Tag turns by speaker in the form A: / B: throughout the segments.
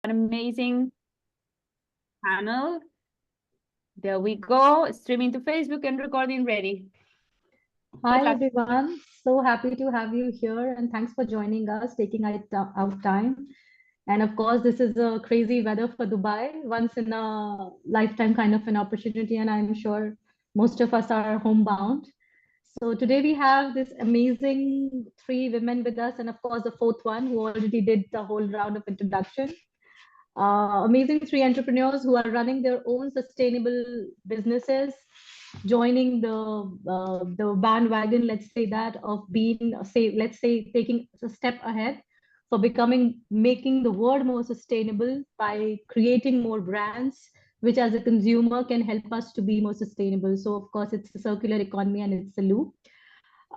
A: An amazing panel. There we go, streaming to Facebook and recording ready. Good
B: Hi
A: luck.
B: everyone, so happy to have you here and thanks for joining us, taking out time. And of course, this is a crazy weather for Dubai, once in a lifetime kind of an opportunity, and I'm sure most of us are homebound. So today we have this amazing three women with us, and of course the fourth one who already did the whole round of introduction. Amazing three entrepreneurs who are running their own sustainable businesses, joining the bandwagon, let's say that, of being, say, let's say, taking a step ahead for becoming, making the world more sustainable by creating more brands, which as a consumer can help us to be more sustainable. So of course, it's a circular economy and it's a loop.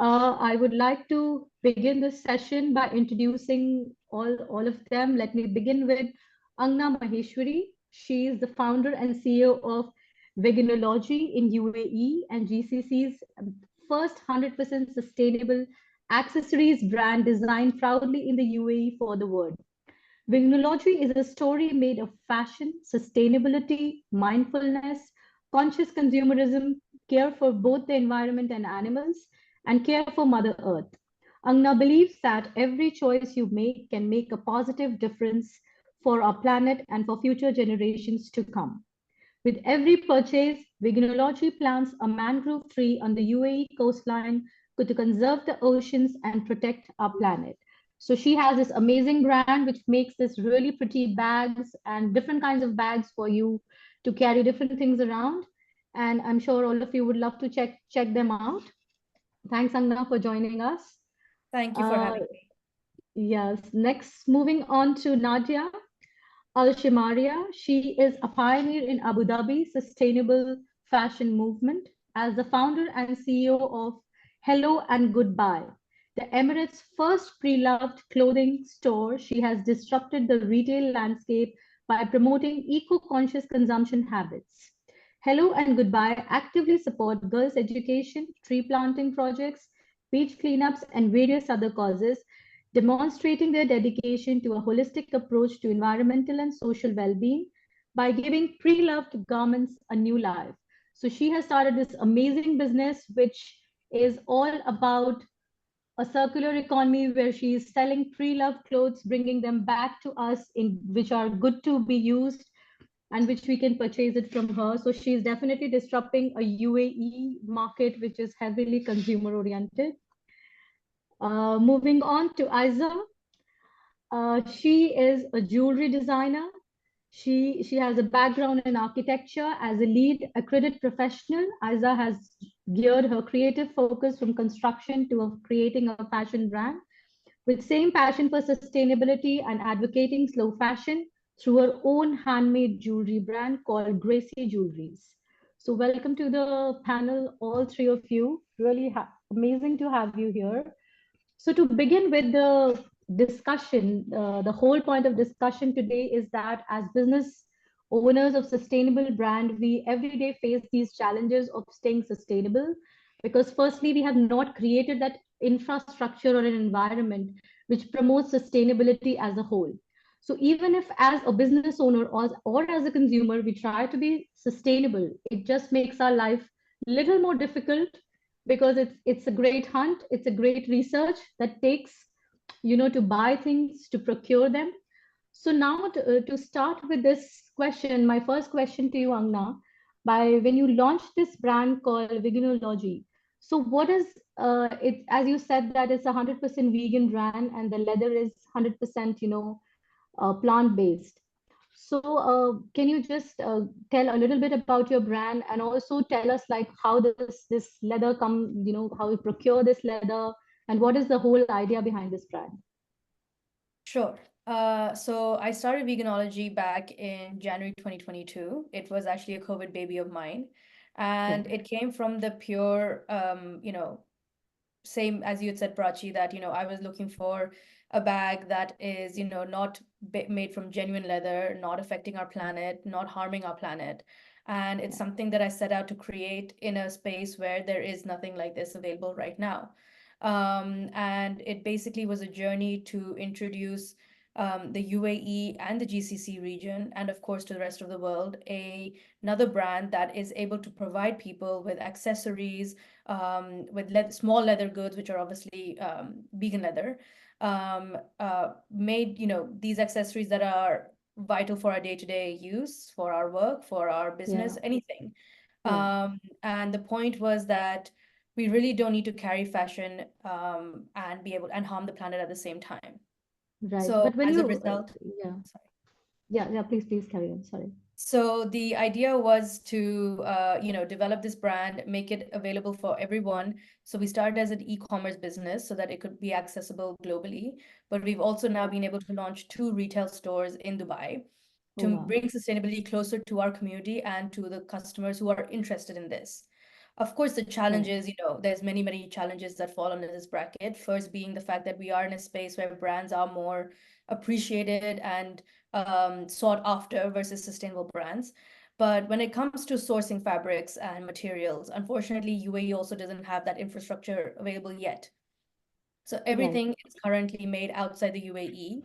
B: I would like to begin this session by introducing all of them. Let me begin with Angna Maheshwari. She is the founder and CEO of Veganology in UAE and GCC's first 100% sustainable accessories brand designed proudly in the UAE for the world. Veganology is a story made of fashion, sustainability, mindfulness, conscious consumerism, care for both the environment and animals, and care for Mother Earth. Angna believes that every choice you make can make a positive difference for our planet and for future generations to come. With every purchase, Veganology plants a mangrove tree on the UAE coastline to conserve the oceans and protect our planet. So she has this amazing brand which makes this really pretty bags and different kinds of bags for you to carry different things around. And I'm sure all of you would love to check them out. Thanks, Angna, for joining us.
C: Thank you for
B: Uh,
C: having me.
B: yes, next, moving on to Nadia Al-Shimaria. She is a pioneer in Abu Dhabi sustainable fashion movement. As the founder and CEO of Hello and Goodbye, the Emirates' first pre-loved clothing store, she has disrupted the retail landscape by promoting eco-conscious consumption habits. Hello and Goodbye actively support girls' education, tree planting projects, beach cleanups, and various other causes, demonstrating their dedication to a holistic approach to environmental and social well-being by giving pre-loved garments a new life. So she has started this amazing business, which is all about a circular economy where she is selling pre-loved clothes, bringing them back to us, in which are good to be used and which we can purchase it from her. So she's definitely disrupting a UAE market, which is heavily consumer oriented. Moving on to Aiza. She is a jewelry designer. She has a background in architecture. As a lead accredited professional, Aiza has geared her creative focus from construction to creating a fashion brand with same passion for sustainability and advocating slow fashion through her own handmade jewelry brand called Gracie Jewelries. So welcome to the panel, all three of you. Really amazing to have you here. So to begin with the discussion, the whole point of discussion today is that as business owners of sustainable brand, we every day face these challenges of staying sustainable because firstly, we have not created that infrastructure or an environment which promotes sustainability as a whole. So even if as a business owner or as a consumer, we try to be sustainable, it just makes our life a little more difficult because it's a great hunt, it's a great research that takes, to buy things, to procure them. So now to start with this question, my first question to you, Angna, by when you launched this brand called Veganology, so what is it, as you said that it's a 100% vegan brand and the leather is 100%, plant-based. So can you just tell a little bit about your brand and also tell us like how does this leather come, how you procure this leather and what is the whole idea behind this brand?
C: Sure. So I started Veganology back in January 2022. It was actually a COVID baby of mine. And
B: Okay.
C: it came from the pure, same as you had said, Prachi, that, I was looking for a bag that is, not made from genuine leather, not affecting our planet, not harming our planet. And it's
B: Yeah.
C: something that I set out to create in a space where there is nothing like this available right now. And it basically was a journey to introduce the UAE and the GCC region, and of course to the rest of the world, another brand that is able to provide people with accessories, with small leather goods, which are obviously vegan leather, made, these accessories that are vital for our day-to-day use, for our work, for our business, anything. And the point was that we really don't need to carry fashion and be able and harm the planet at the same time.
B: Right.
C: So
B: But when
C: as a
B: you,
C: result, sorry.
B: yeah, please carry on. Sorry.
C: So the idea was to, develop this brand, make it available for everyone. So we started as an e-commerce business so that it could be accessible globally. But we've also now been able to launch 2 retail stores in Dubai
B: Oh,
C: to
B: wow.
C: bring sustainability closer to our community and to the customers who are interested in this. Of course, the challenges, there's many, many challenges that fall under this bracket. First being the fact that we are in a space where brands are more appreciated and sought after versus sustainable brands. But when it comes to sourcing fabrics and materials, unfortunately, UAE also doesn't have that infrastructure available yet. So everything is currently made outside the UAE.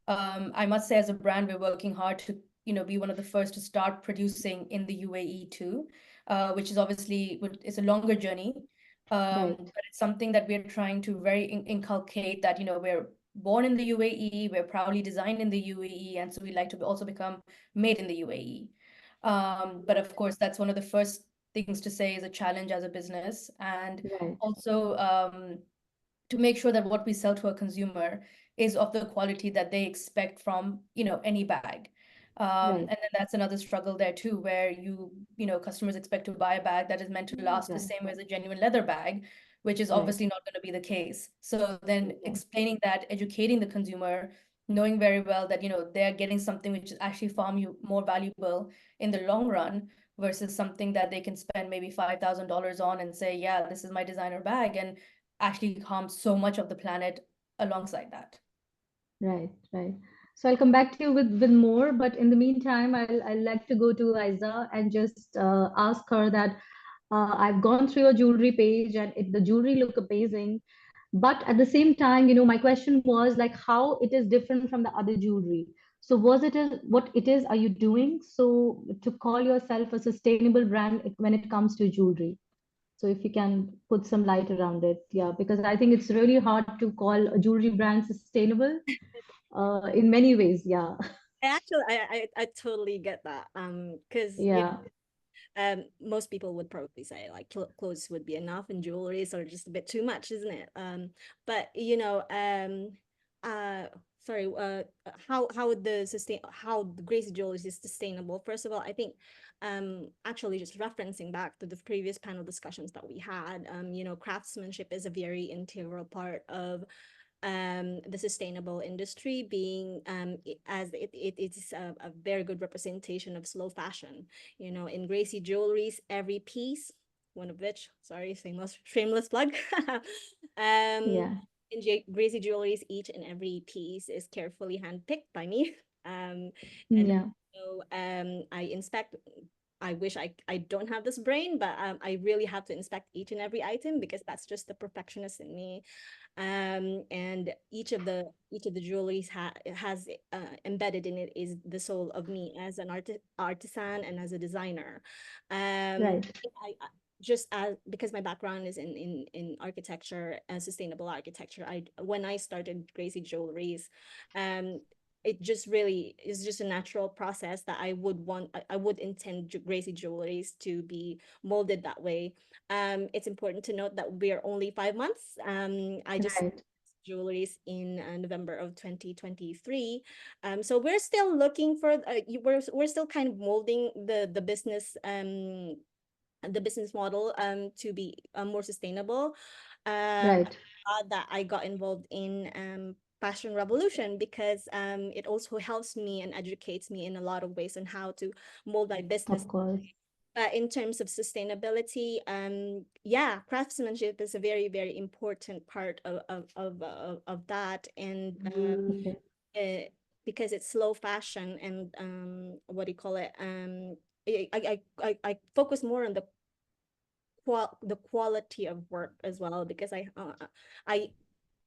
C: I must say, as a brand, we're working hard to, be one of the first to start producing in the UAE too, which is obviously it's a longer journey. But it's something that we're trying to very inculcate that, we're born in the UAE, we're proudly designed in the UAE, and so we like to also become made in the UAE. But of course, that's one of the first things to say is a challenge as a business, and also to make sure that what we sell to a consumer is of the quality that they expect from, any bag. And then that's another struggle there too, where customers expect to buy a bag that is meant to last the same way as a genuine leather bag, which is obviously not going to be the case. So then explaining that, educating the consumer, knowing very well that, they're getting something which is actually far more valuable in the long run versus something that they can spend maybe $5,000 on and say, yeah, this is my designer bag, and actually harm so much of the planet alongside that.
B: Right. So I'll come back to you with more, but in the meantime, I'll like to go to Isa and just ask her that I've gone through your jewelry page and the jewelry look amazing, but at the same time, my question was like how it is different from the other jewelry. So what it is are you doing so to call yourself a sustainable brand when it comes to jewelry? So if you can put some light around it, yeah, because I think it's really hard to call a jewelry brand sustainable in many ways. Yeah.
D: I totally get that. Because
B: Yeah.
D: most people would probably say like clothes would be enough and jewelries are just a bit too much, isn't it? But sorry, how the Gracie Jewelers is sustainable. First of all, I think actually just referencing back to the previous panel discussions that we had, craftsmanship is a very integral part of the sustainable industry, being it is a very good representation of slow fashion. In Gracie Jewelries, every piece, one of which, sorry, shameless plug,
B: Yeah.
D: in Gracie Jewelries, each and every piece is carefully handpicked by me. And
B: Yeah.
D: so I wish I don't have this brain, but I really have to inspect each and every item because that's just the perfectionist in me. And each of the jewelries has embedded in it is the soul of me as an artisan and as a designer.
B: Right.
D: I just as because my background is in architecture and sustainable architecture, when I started Gracie Jewelries, it just really is just a natural process that I would intend Gracie Jewelries to be molded that way. It's important to note that we are only 5 months. I just jewelries in November of 2023. So we're still looking for we're still kind of molding the business model to be more sustainable. That I got involved in Fashion Revolution because it also helps me and educates me in a lot of ways on how to mold my business.
B: Of course.
D: In terms of sustainability, yeah, craftsmanship is a very, very important part of that, and because it's slow fashion and what do you call it? I focus more on the quality of work as well because I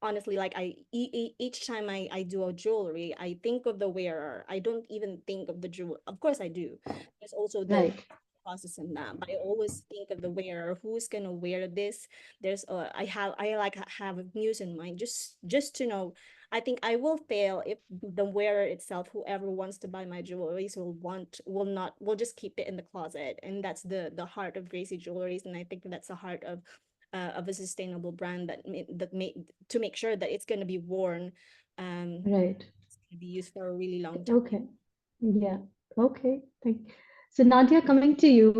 D: honestly, like each time I do a jewelry, I think of the wearer. I don't even think of the jewel. Of course I do. There's also the
B: Right.
D: process in that, but I always think of the wearer, who's gonna wear this. There's I like have a muse in mind, just to know. I think I will fail if the wearer itself, whoever wants to buy my jewelries, will just keep it in the closet. And that's the heart of Gracie Jewelries, and I think that's the heart of a sustainable brand to make sure that it's going to be worn,
B: Right.
D: it's going to be used for a really long time.
B: Okay. Yeah. Okay. So Nadia, coming to you,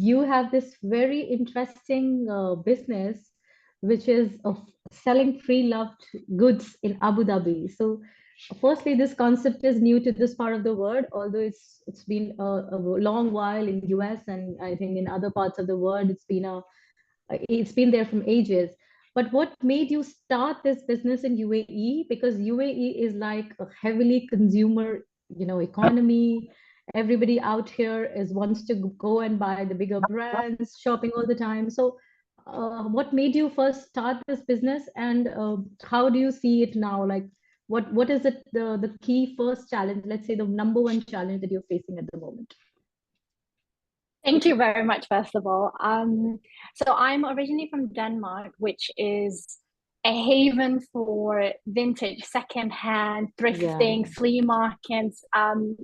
B: you have this very interesting business, which is of selling pre-loved goods in Abu Dhabi. So, firstly, this concept is new to this part of the world, although it's been a long while in US, and I think in other parts of the world it's been there from ages. But what made you start this business in UAE? Because UAE is like a heavily consumer, economy. Everybody out here is wants to go and buy the bigger brands, shopping all the time. So, what made you first start this business, and how do you see it now? Like, what is it the key first challenge? Let's say the number one challenge that you're facing at the moment.
E: Thank you very much, first of all. So I'm originally from Denmark, which is a haven for vintage, secondhand, thrifting, flea markets.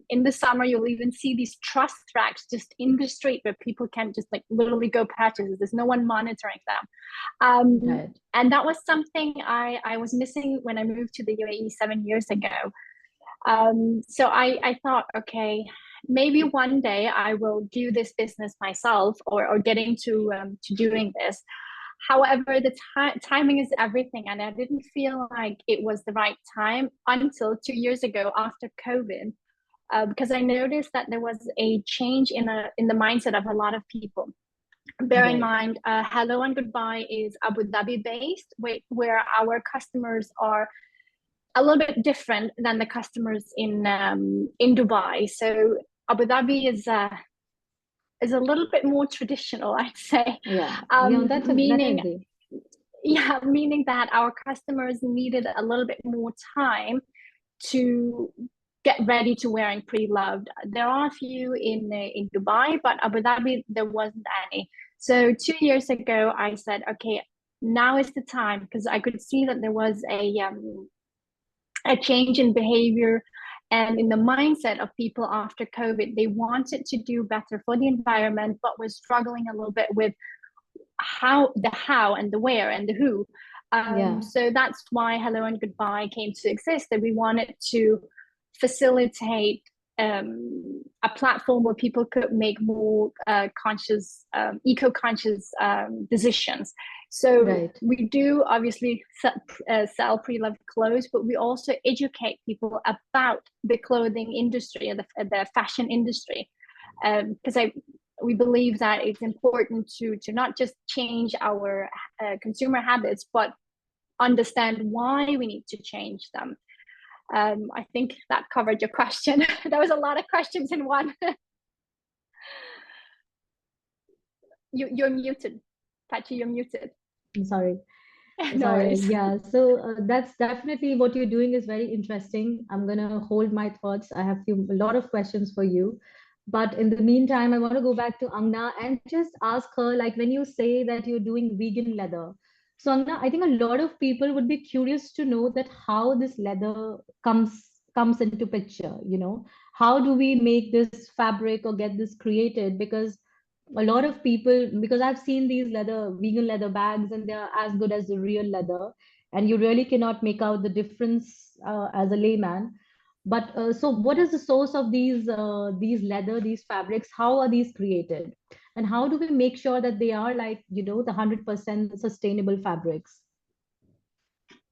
E: In the summer, you'll even see these trust racks just in the street where people can just like literally go purchase. There's no one monitoring them.
B: Right.
E: And that was something I was missing when I moved to the UAE 7 years ago. So I thought, okay, maybe one day I will do this business myself, or get into to doing this. However, the timing is everything, and I didn't feel like it was the right time until 2 years ago after COVID, because I noticed that there was a change in the mindset of a lot of people. Bear in mind, Hello and Goodbye is Abu Dhabi based, where our customers are a little bit different than the customers in Dubai. So Abu Dhabi is a little bit more traditional, I'd say.
B: Yeah,
E: Meaning that our customers needed a little bit more time to get ready to wearing pre-loved. There are a few in Dubai, but Abu Dhabi there wasn't any. So 2 years ago, I said, okay, now is the time, because I could see that there was a change in behavior and in the mindset of people after COVID. They wanted to do better for the environment, but was struggling a little bit with how and the where and the who. So that's why Hello and Goodbye came to exist, that we wanted to facilitate a platform where people could make more conscious, eco-conscious decisions. So we do obviously sell pre-loved clothes, but we also educate people about the clothing industry and the fashion industry, because we believe that it's important to not just change our consumer habits, but understand why we need to change them. I think that covered your question. There was a lot of questions in one. You're muted, Patchy. You're muted.
B: I'm sorry.
E: No worries.
B: Yeah, so that's definitely what you're doing is very interesting. I'm gonna hold my thoughts. I have a lot of questions for you, but in the meantime, I want to go back to Angna and just ask her, like, when you say that you're doing vegan leather. So Angna, I think a lot of people would be curious to know that how this leather comes into picture. How do we make this fabric or get this created? Because a lot of people, because I've seen these vegan leather bags, and they're as good as the real leather, and you really cannot make out the difference as a layman. But so what is the source of these these fabrics? How are these created, and how do we make sure that they are like the 100% sustainable fabrics?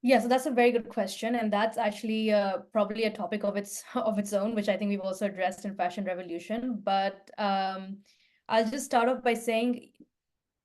C: Yeah, so that's a very good question, and that's actually probably a topic of its own, which I think we've also addressed in Fashion Revolution. But I'll just start off by saying,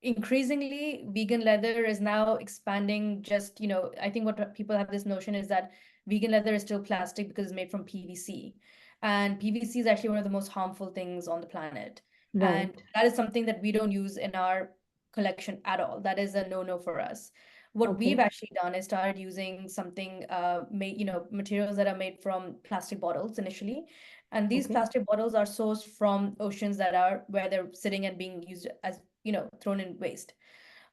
C: increasingly, vegan leather is now expanding. Just, I think what people have this notion is that vegan leather is still plastic because it's made from PVC, and PVC is actually one of the most harmful things on the planet. And that is something that we don't use in our collection at all. That is a no-no for us. What we've
B: Okay.
C: actually done is started using something made, materials that are made from plastic bottles initially. And these
B: Okay.
C: plastic bottles are sourced from oceans that are where they're sitting and being used as, thrown in waste.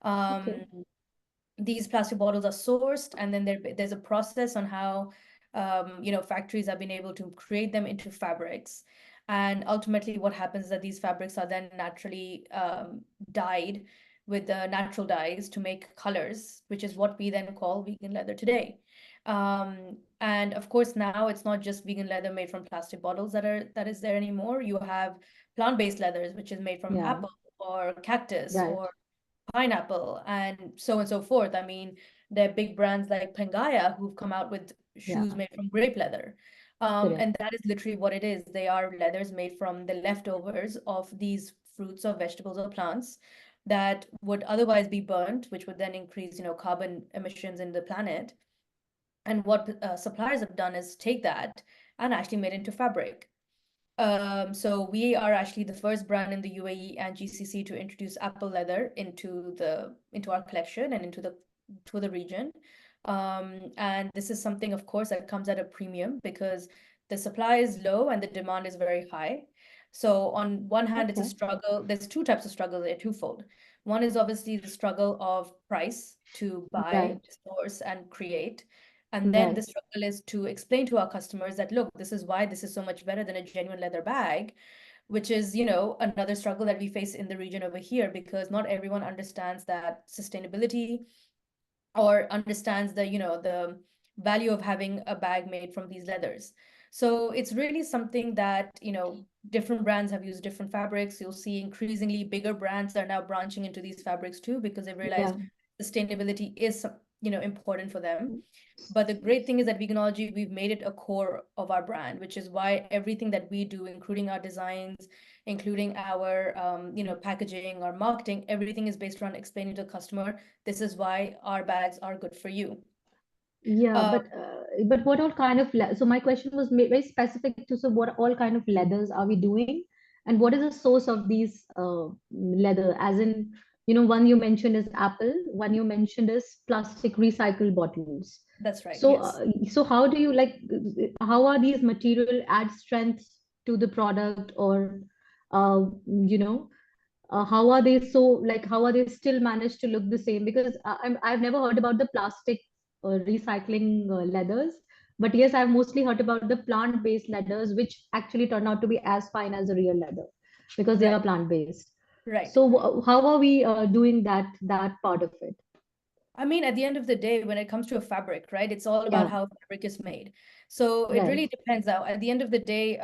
B: Okay.
C: These plastic bottles are sourced, and then there's a process on how factories have been able to create them into fabrics. And ultimately what happens is that these fabrics are then naturally dyed with the natural dyes to make colors, which is what we then call vegan leather today. And of course now it's not just vegan leather made from plastic bottles that is there anymore. You have plant-based leathers, which is made from
B: Yeah.
C: apple or cactus
B: Right.
C: or pineapple and so forth. I mean, there are big brands like Pangaya who've come out with shoes
B: Yeah.
C: made from grape leather.
B: Correct.
C: And that is literally what it is. They are leathers made from the leftovers of these fruits or vegetables or plants that would otherwise be burnt, which would then increase, carbon emissions in the planet. And what suppliers have done is take that and actually made into fabric. So we are actually the first brand in the UAE and GCC to introduce apple leather into our collection and to the region. And this is something, of course, that comes at a premium because the supply is low and the demand is very high. So on one hand, it's a
B: Okay.
C: struggle. There's two types of struggle there, twofold. One is obviously the struggle of price to buy,
B: Right.
C: source, and create. And then the
B: Right.
C: struggle is to explain to our customers that, look, this is why this is so much better than a genuine leather bag, which is, another struggle that we face in the region over here, because not everyone understands that sustainability or understands the value of having a bag made from these leathers. So it's really something that, different brands have used different fabrics. You'll see increasingly bigger brands are now branching into these fabrics too, because they've realized
B: Yeah.
C: sustainability is, important for them. But the great thing is that Veganology, we've made it a core of our brand, which is why everything that we do, including our designs, including our packaging, our marketing, everything is based around explaining to the customer, this is why our bags are good for you.
B: Yeah,
C: Uh,
B: but what all kind of so my question was very specific to, so what all kind of leathers are we doing, and what is the source of these leather? As in, one you mentioned is apple, one you mentioned is plastic recycled bottles.
C: that's right,
B: So,
C: yes.
B: so how do you how are these material add strength to the product, or how are they so, how are they still managed to look the same? Because I've never heard about the plastic recycling leathers, but yes, I've mostly heard about the plant-based leathers, which actually turn out to be as fine as a real leather because they
C: Right,
B: are plant-based.
C: right.
B: So how are we doing that part of it?
C: I mean, at the end of the day, when it comes to a fabric, right, it's all about
B: Yeah,
C: how fabric is made. So it
B: right,
C: really depends. Now, at the end of the day,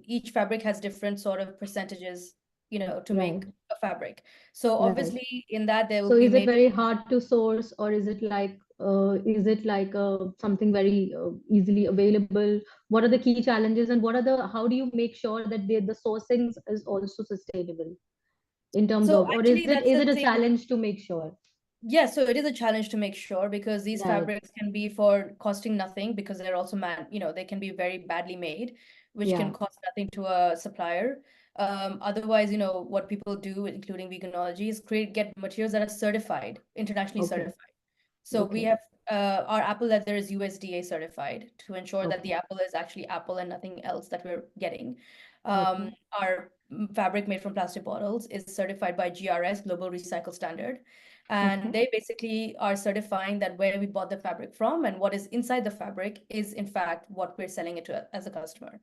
C: each fabric has different sort of percentages, to
B: right,
C: make a fabric. So
B: right.
C: obviously, in that there will
B: So
C: be
B: is it
C: made.
B: very hard to source, or is it something very easily available? What are the key challenges, and how do you make sure that the sourcing is also sustainable in terms
C: So
B: of, or
C: actually, that's
B: is
C: the
B: it a
C: thing.
B: challenge to make sure?
C: Yeah, so it is a challenge to make sure, because these
B: Right.
C: fabrics can be for costing nothing, because they're also they can be very badly made, which can
B: Yeah.
C: cost nothing to a supplier. Otherwise, what people do, including Veganology, is get materials that are certified, internationally
B: Okay.
C: certified. So we
B: Okay.
C: have our apple leather is USDA certified to ensure that the
B: Okay.
C: apple is actually apple and nothing else that we're getting.
B: Okay.
C: Our fabric made from plastic bottles is certified by GRS, Global Recycle Standard. And
B: Okay.
C: they basically are certifying that where we bought the fabric from and what is inside the fabric is in fact what we're selling it to as a customer.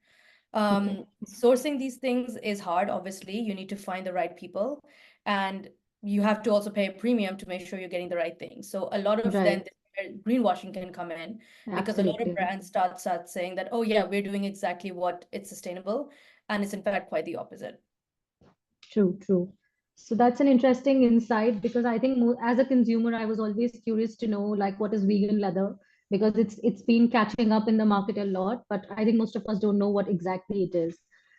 B: Okay.
C: Sourcing these things is hard, obviously. You need to find the right people, and you have to also pay a premium to make sure you're getting the right thing. So a lot of then
B: Right.
C: greenwashing can come in, because a lot of
B: Absolutely.
C: brands start saying that, oh yeah, we're doing exactly what it's sustainable, and it's in fact quite the opposite.
B: True, true. So that's an interesting insight, because I think as a consumer, I was always curious to know what is vegan leather, because it's been catching up in the market a lot, but I think most of us don't know what exactly it is.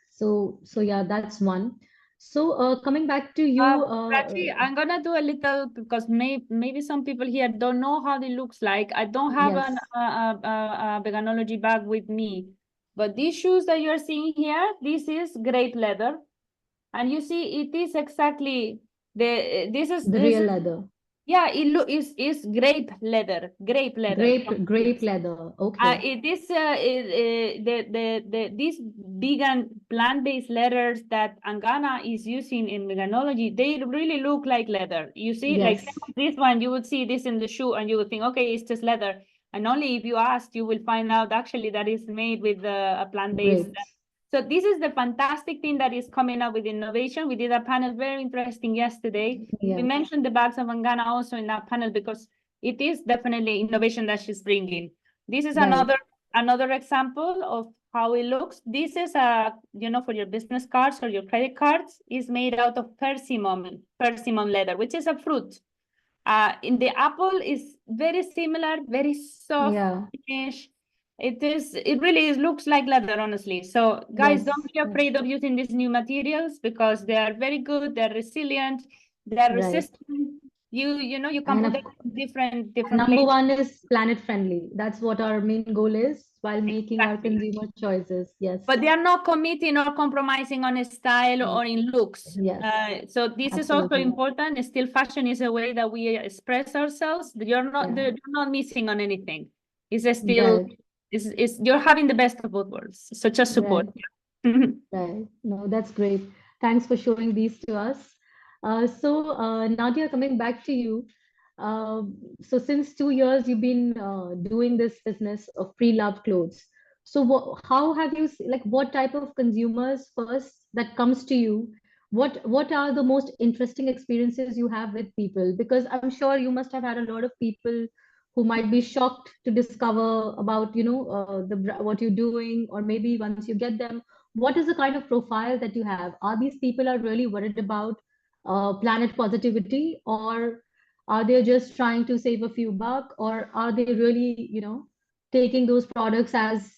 B: So yeah, that's one. So coming back to you,
A: Prachi, I'm gonna do a little, because maybe some people here don't know how it looks like. I don't have
B: yes,
A: a veganology bag with me, but these shoes that you're seeing here, this is grape leather, and you see it is exactly this
B: the
A: is
B: real leather.
A: Yeah, is grape leather. Grape leather.
B: Grape leather. Okay.
A: It is these vegan plant-based leathers that Angana is using in veganology, they really look like leather. You see, like
B: Yes.
A: this one, you would see this in the shoe and you would think, okay, it's just leather. And only if you ask, you will find out actually that is made with a plant-based.
B: Great.
A: So this is the fantastic thing that is coming up with innovation. We did a panel very interesting yesterday. We
B: Yeah.
A: mentioned the bags of Angana also in that panel because it is definitely innovation that she's bringing. This is
B: Right.
A: another example of how it looks. This is for your business cards or your credit cards, is made out of persimmon leather, which is a fruit. In the apple is very similar, very soft
B: Yeah.
A: finish. It really looks like leather, honestly. So guys,
B: Yes.
A: don't be afraid of using these new materials because they are very good, they're resilient, they're
B: Right.
A: resistant. You can
B: And
A: put them in different
B: number
A: places.
B: one is planet friendly. That's what our main goal is while making our
A: Exactly.
B: consumer choices. Yes.
A: But they are not committing or compromising on style or in looks.
B: Yes.
A: So this is also
B: Absolutely.
A: important. Still, fashion is a way that we express ourselves. You're
B: Yeah.
A: not missing on anything. It's still
B: Right.
A: is you're having the best of both worlds. So just support.
B: Right. Right. No, that's great. Thanks for showing these to us. Nadia, coming back to you. So since 2 years, you've been doing this business of pre-loved clothes. So how have you, like, what type of consumers first that comes to you? What are the most interesting experiences you have with people? Because I'm sure you must have had a lot of people who might be shocked to discover about, what you're doing, or maybe once you get them, what is the kind of profile that you have? Are these people are really worried about planet positivity, or are they just trying to save a few bucks, or are they really, taking those products as,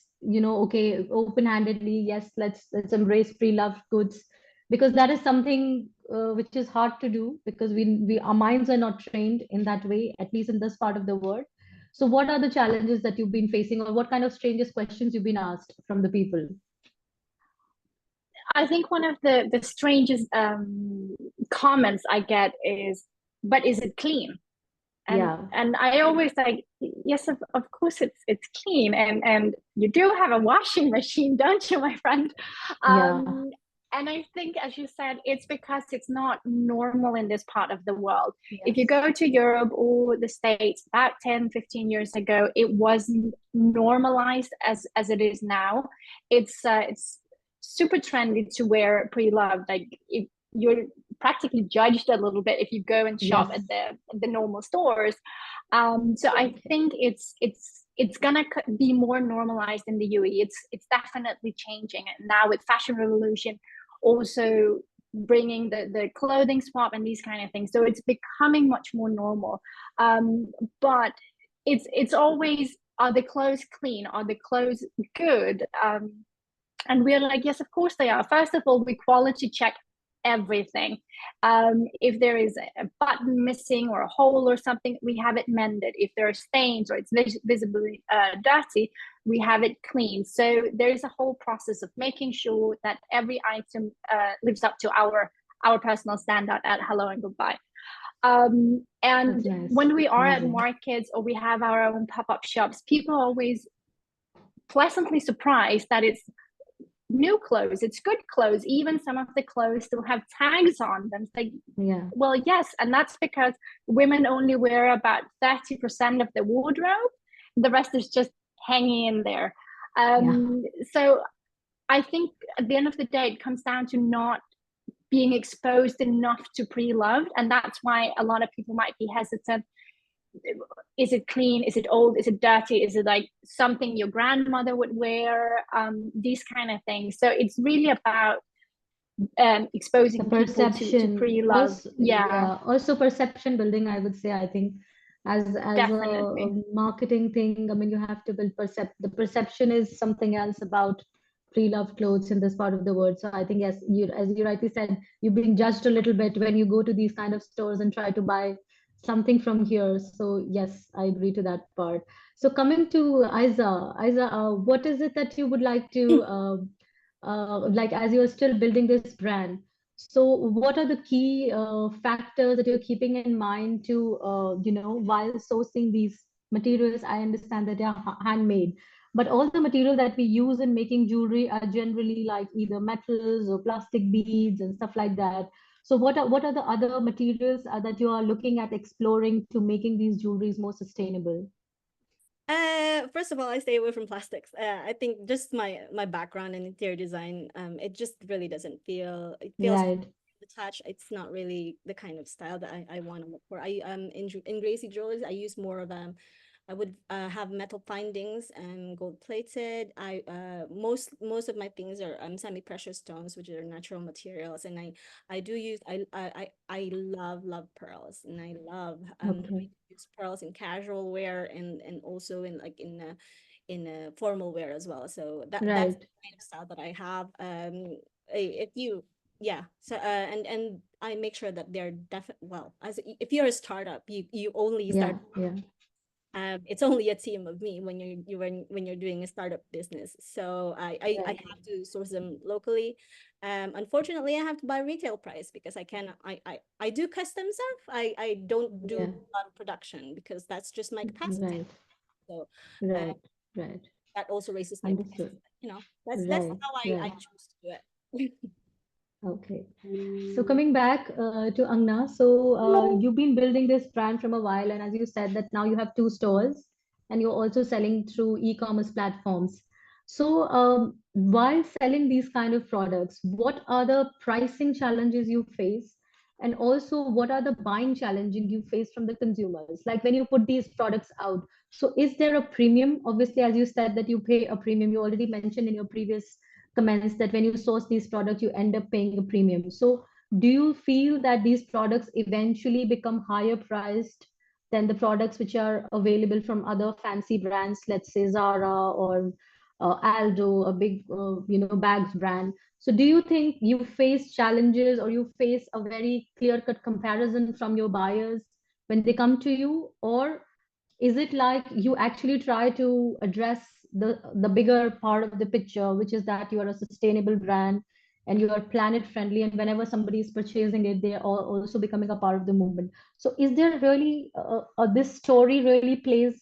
B: okay, open-handedly, yes, let's embrace pre-loved goods, because that is something which is hard to do because we our minds are not trained in that way, at least in this part of the world. So what are the challenges that you've been facing, or what kind of strangest questions you've been asked from the people?
E: I think one of the strangest comments I get is, "But is it clean?" And I always like, yes, of course it's clean, and you do have a washing machine, don't you, my friend? And I think, as you said, it's because it's not normal in this part of the world. If you go to Europe or the States about 10, 15 years ago, it wasn't normalized as it is now. It's super trendy to wear pre-loved. Like, you're practically judged a little bit if you go and shop at the normal stores. So I think it's gonna be more normalized in the UAE. It's definitely changing, and now with Fashion Revolution also bringing the clothing swap and these kind of things, so it's becoming much more normal. But it's always, are the clothes clean, are the clothes good? And we're like, yes, of course they are. First of all, we quality check everything. If there is a button missing or a hole or something, we have it mended. If there are stains or it's visibly dirty, we have it cleaned. So there is a whole process of making sure that every item lives up to our personal standard at Hello and Goodbye. And nice. When we are at markets or we have our own pop-up shops, people are always pleasantly surprised that it's new clothes, it's good clothes. Even some of the clothes still have tags on them. It's like, well, yes, and that's because women only wear about 30% of the wardrobe. The rest is just hanging in there. So I think at the end of the day, it comes down to not being exposed enough to pre-loved, and that's why a lot of people might be hesitant. Is it clean? Is it old? Is it dirty? Is it like something your grandmother would wear? These kind of things. So it's really about exposing
B: the perception
E: to pre-love.
B: Also perception building, I would say. I think as
E: Definitely.
B: a marketing thing, I mean, you have to build the perception is something else about pre-loved clothes in this part of the world. So I think, yes, as you rightly said, you're being judged a little bit when you go to these kind of stores and try to buy something from here. So yes, I agree to that part. So coming to Aiza, what is it that you would like to like, as you're still building this brand? So what are the key factors that you're keeping in mind to, while sourcing these materials? I understand that they are handmade, but all the material that we use in making jewelry are generally like either metals or plastic beads and stuff like that. So what are the other materials that you are looking at exploring to making these jewelries more sustainable?
D: First of all, I stay away from plastics. I think just my background in interior design, it just really doesn't feel, it feels
B: Right,
D: detached. It's not really the kind of style that I want to look for. In Gracie Jewelers, I use more of I would have metal findings and gold plated. Most of my things are semi-precious stones, which are natural materials, and I do use I love pearls, and I love
B: okay,
D: use pearls in casual wear and also in like in a formal wear as well. So that's
B: right,
D: the kind of style that I have. If you yeah, so and I make sure that they're definitely, well, as if you're a startup, you only
B: yeah,
D: start,
B: yeah,
D: it's only a team of me when when you're doing a startup business. So I
B: right,
D: have to source them locally. Unfortunately, I have to buy retail price because I do custom stuff. I don't do
B: yeah,
D: a lot of production because that's just my capacity.
B: right,
D: So uh,
B: right, right,
D: that also raises my prices.
B: understood,
D: That's
B: right,
D: how I
B: right.
D: choose to do it.
B: Okay. So coming back to Angna, so you've been building this brand from a while, and as you said that now you have 2 stores, and you're also selling through e-commerce platforms. So while selling these kind of products, what are the pricing challenges you face, and also what are the buying challenges you face from the consumers? Like when you put these products out, so is there a premium? Obviously, as you said that you pay a premium, you already mentioned in your previous comments that when you source these products, you end up paying a premium. So do you feel that these products eventually become higher priced than the products which are available from other fancy brands, let's say Zara or Aldo, a big, bags brand? So do you think you face challenges or you face a very clear-cut comparison from your buyers when they come to you? Or is it like you actually try to address the bigger part of the picture, which is that you are a sustainable brand and you are planet friendly, and whenever somebody is purchasing it, they are also becoming a part of the movement? So is there really this story really plays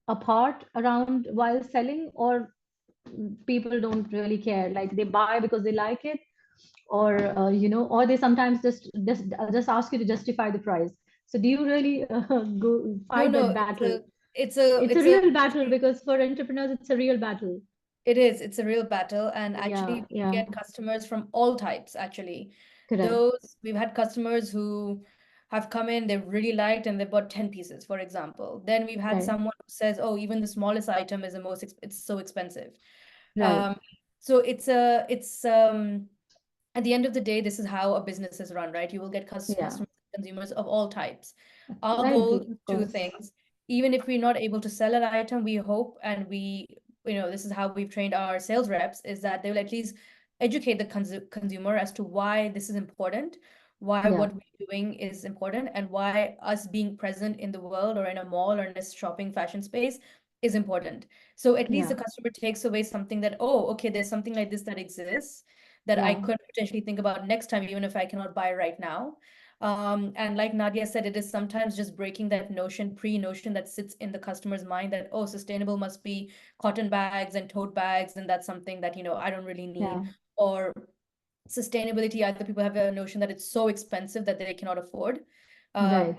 B: a part around while selling, or people don't really care, like they buy because they like it, or or they sometimes just ask you to justify the price? So do you really go
C: No,
B: fight
C: no,
B: that battle? It's a
C: it's a
B: real battle, because for entrepreneurs, it's a real battle.
C: it's a real battle. And
B: Yeah,
C: actually, we
B: yeah,
C: get customers from all types, actually.
B: correct.
C: Those, we've had customers who have come in, they've really liked, and they bought 10 pieces, for example. Then we've had
B: Right,
C: someone who says, oh, even the smallest item is it's so expensive.
B: right.
C: Um, so it's at the end of the day, this is how a business is run, right? You will get
B: Yeah,
C: customers, consumers of all types. Our
B: I
C: goal
B: agree,
C: is
B: of
C: two
B: course.
C: things. Even if we're not able to sell an item, we hope, and this is how we've trained our sales reps, is that they will at least educate the consumer as to why this is important, why
B: Yeah,
C: what we're doing is important, and why us being present in the world or in a mall or in a shopping fashion space is important. So at least
B: yeah,
C: the customer takes away something that, oh, okay, there's something like this that exists that I
B: yeah,
C: could potentially think about next time, even if I cannot buy right now. And like Nadia said, it is sometimes just breaking that pre-notion that sits in the customer's mind that, oh, sustainable must be cotton bags and tote bags, and that's something that, I don't really need.
B: yeah,
C: Or sustainability, other people have a notion that it's so expensive that they cannot afford.
B: right.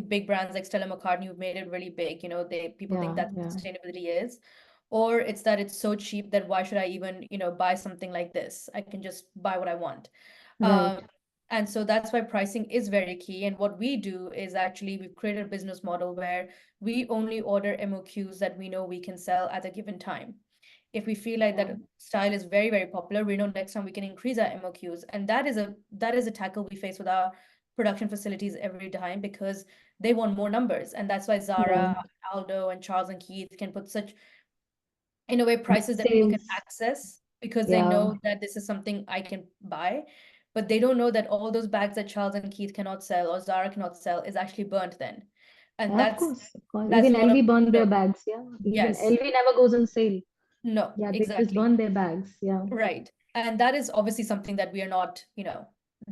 C: Big brands like Stella McCartney who've made it really big, people think
B: Yeah,
C: that's what
B: yeah,
C: sustainability is. Or it's that it's so cheap that why should I even, buy something like this? I can just buy what I want.
B: right.
C: Um, and so that's why pricing is very key. And what we do is actually we've created a business model where we only order MOQs that we know we can sell at a given time. If we feel like
B: Yeah,
C: that style is very, very popular, we know next time we can increase our MOQs. And that is a tackle we face with our production facilities every time, because they want more numbers. And that's why
B: right.
C: Zara, Aldo, and Charles and Keith can put such, in a way,
B: Big
C: prices that people can
B: sales.
C: access, because they
B: Yeah,
C: know that this is something I can buy. But they don't know that all those bags that Charles and Keith cannot sell or Zara cannot sell is actually burnt then. And
B: of
C: that's
B: course, of course.
C: that's
B: Even
C: one of
B: LV burn their
C: the,
B: bags. Yeah, even
C: yes,
B: LV never goes on sale.
C: no,
B: Yeah, they just
C: exactly.
B: burn their bags. Yeah,
C: Right. And that is obviously something that we are not,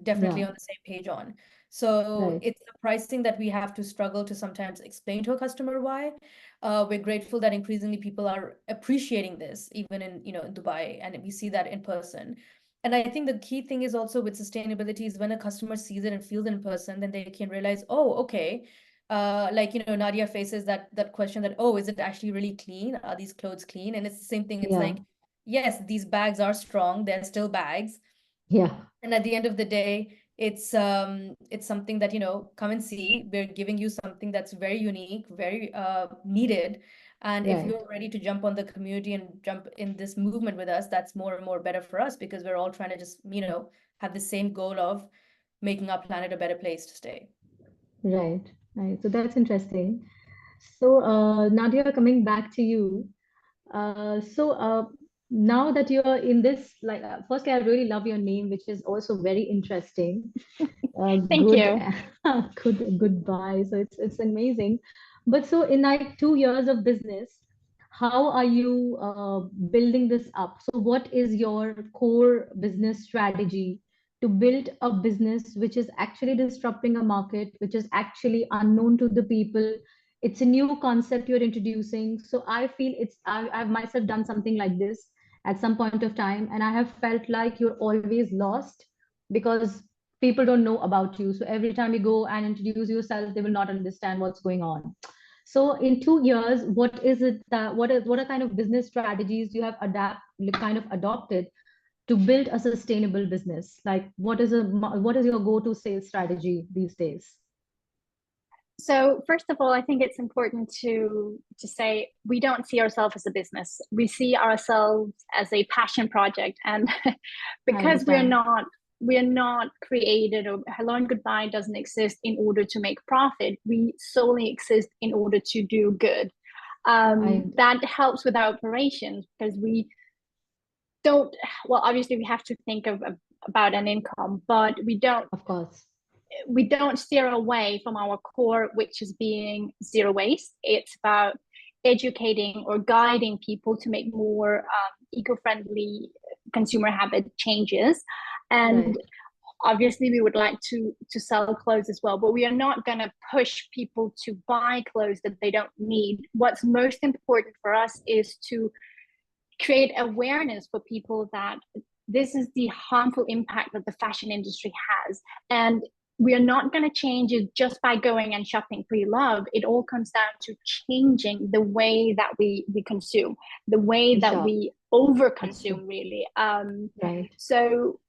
C: definitely
B: Yeah.
C: on the same page on. So
B: Right.
C: it's the pricing that we have to struggle to sometimes explain to a customer why. We're grateful that increasingly people are appreciating this, even in, Dubai, and we see that in person. And I think the key thing is also with sustainability is when a customer sees it and feels it in person, then they can realize, oh, okay. Like, Nadia faces that question that, oh, is it actually really clean? Are these clothes clean? And it's the same thing. It's
B: Yeah.
C: like, yes, these bags are strong. They're still bags.
B: Yeah.
C: And at the end of the day, it's something that, come and see. We're giving you something that's very unique, very needed. And if
B: Right.
C: you're ready to jump on the community and jump in this movement with us, that's more and more better for us, because we're all trying to just, have the same goal of making our planet a better place to stay.
B: Right. Right. So that's interesting. So, Nadia, coming back to you. So now that you're in this, like, firstly, I really love your name, which is also very interesting.
E: Thank
B: Good,
E: you.
B: goodbye. So it's amazing. But so in like 2 years of business, how are you building this up? So what is your core business strategy to build a business which is actually disrupting a market, which is actually unknown to the people? It's a new concept you're introducing. So I feel I've myself done something like this at some point of time, and I have felt like you're always lost because people don't know about you. So every time you go and introduce yourself, they will not understand what's going on. So in 2 years, what is it that what are kind of business strategies you have adopted to build a sustainable business? Like what is your go-to sales strategy these days?
E: So first of all, I think it's important to say we don't see ourselves as a business. We see ourselves as a passion project, and because we're not created, or Hello and Goodbye doesn't exist in order to make profit. We solely exist in order to do good. That helps with our operations because we don't. Well, obviously we have to think about an income, but we don't.
B: Of course.
E: We don't steer away from our core, which is being zero waste. It's about educating or guiding people to make more eco-friendly consumer habit changes. And
B: Right.
E: obviously we would like to sell clothes as well, but we are not going to push people to buy clothes that they don't need. What's most important for us is to create awareness for people that this is the harmful impact that the fashion industry has, and we are not going to change it just by going and shopping pre-love. It all comes down to changing the way that we consume, the way that we overconsume, really.
B: Right.
E: So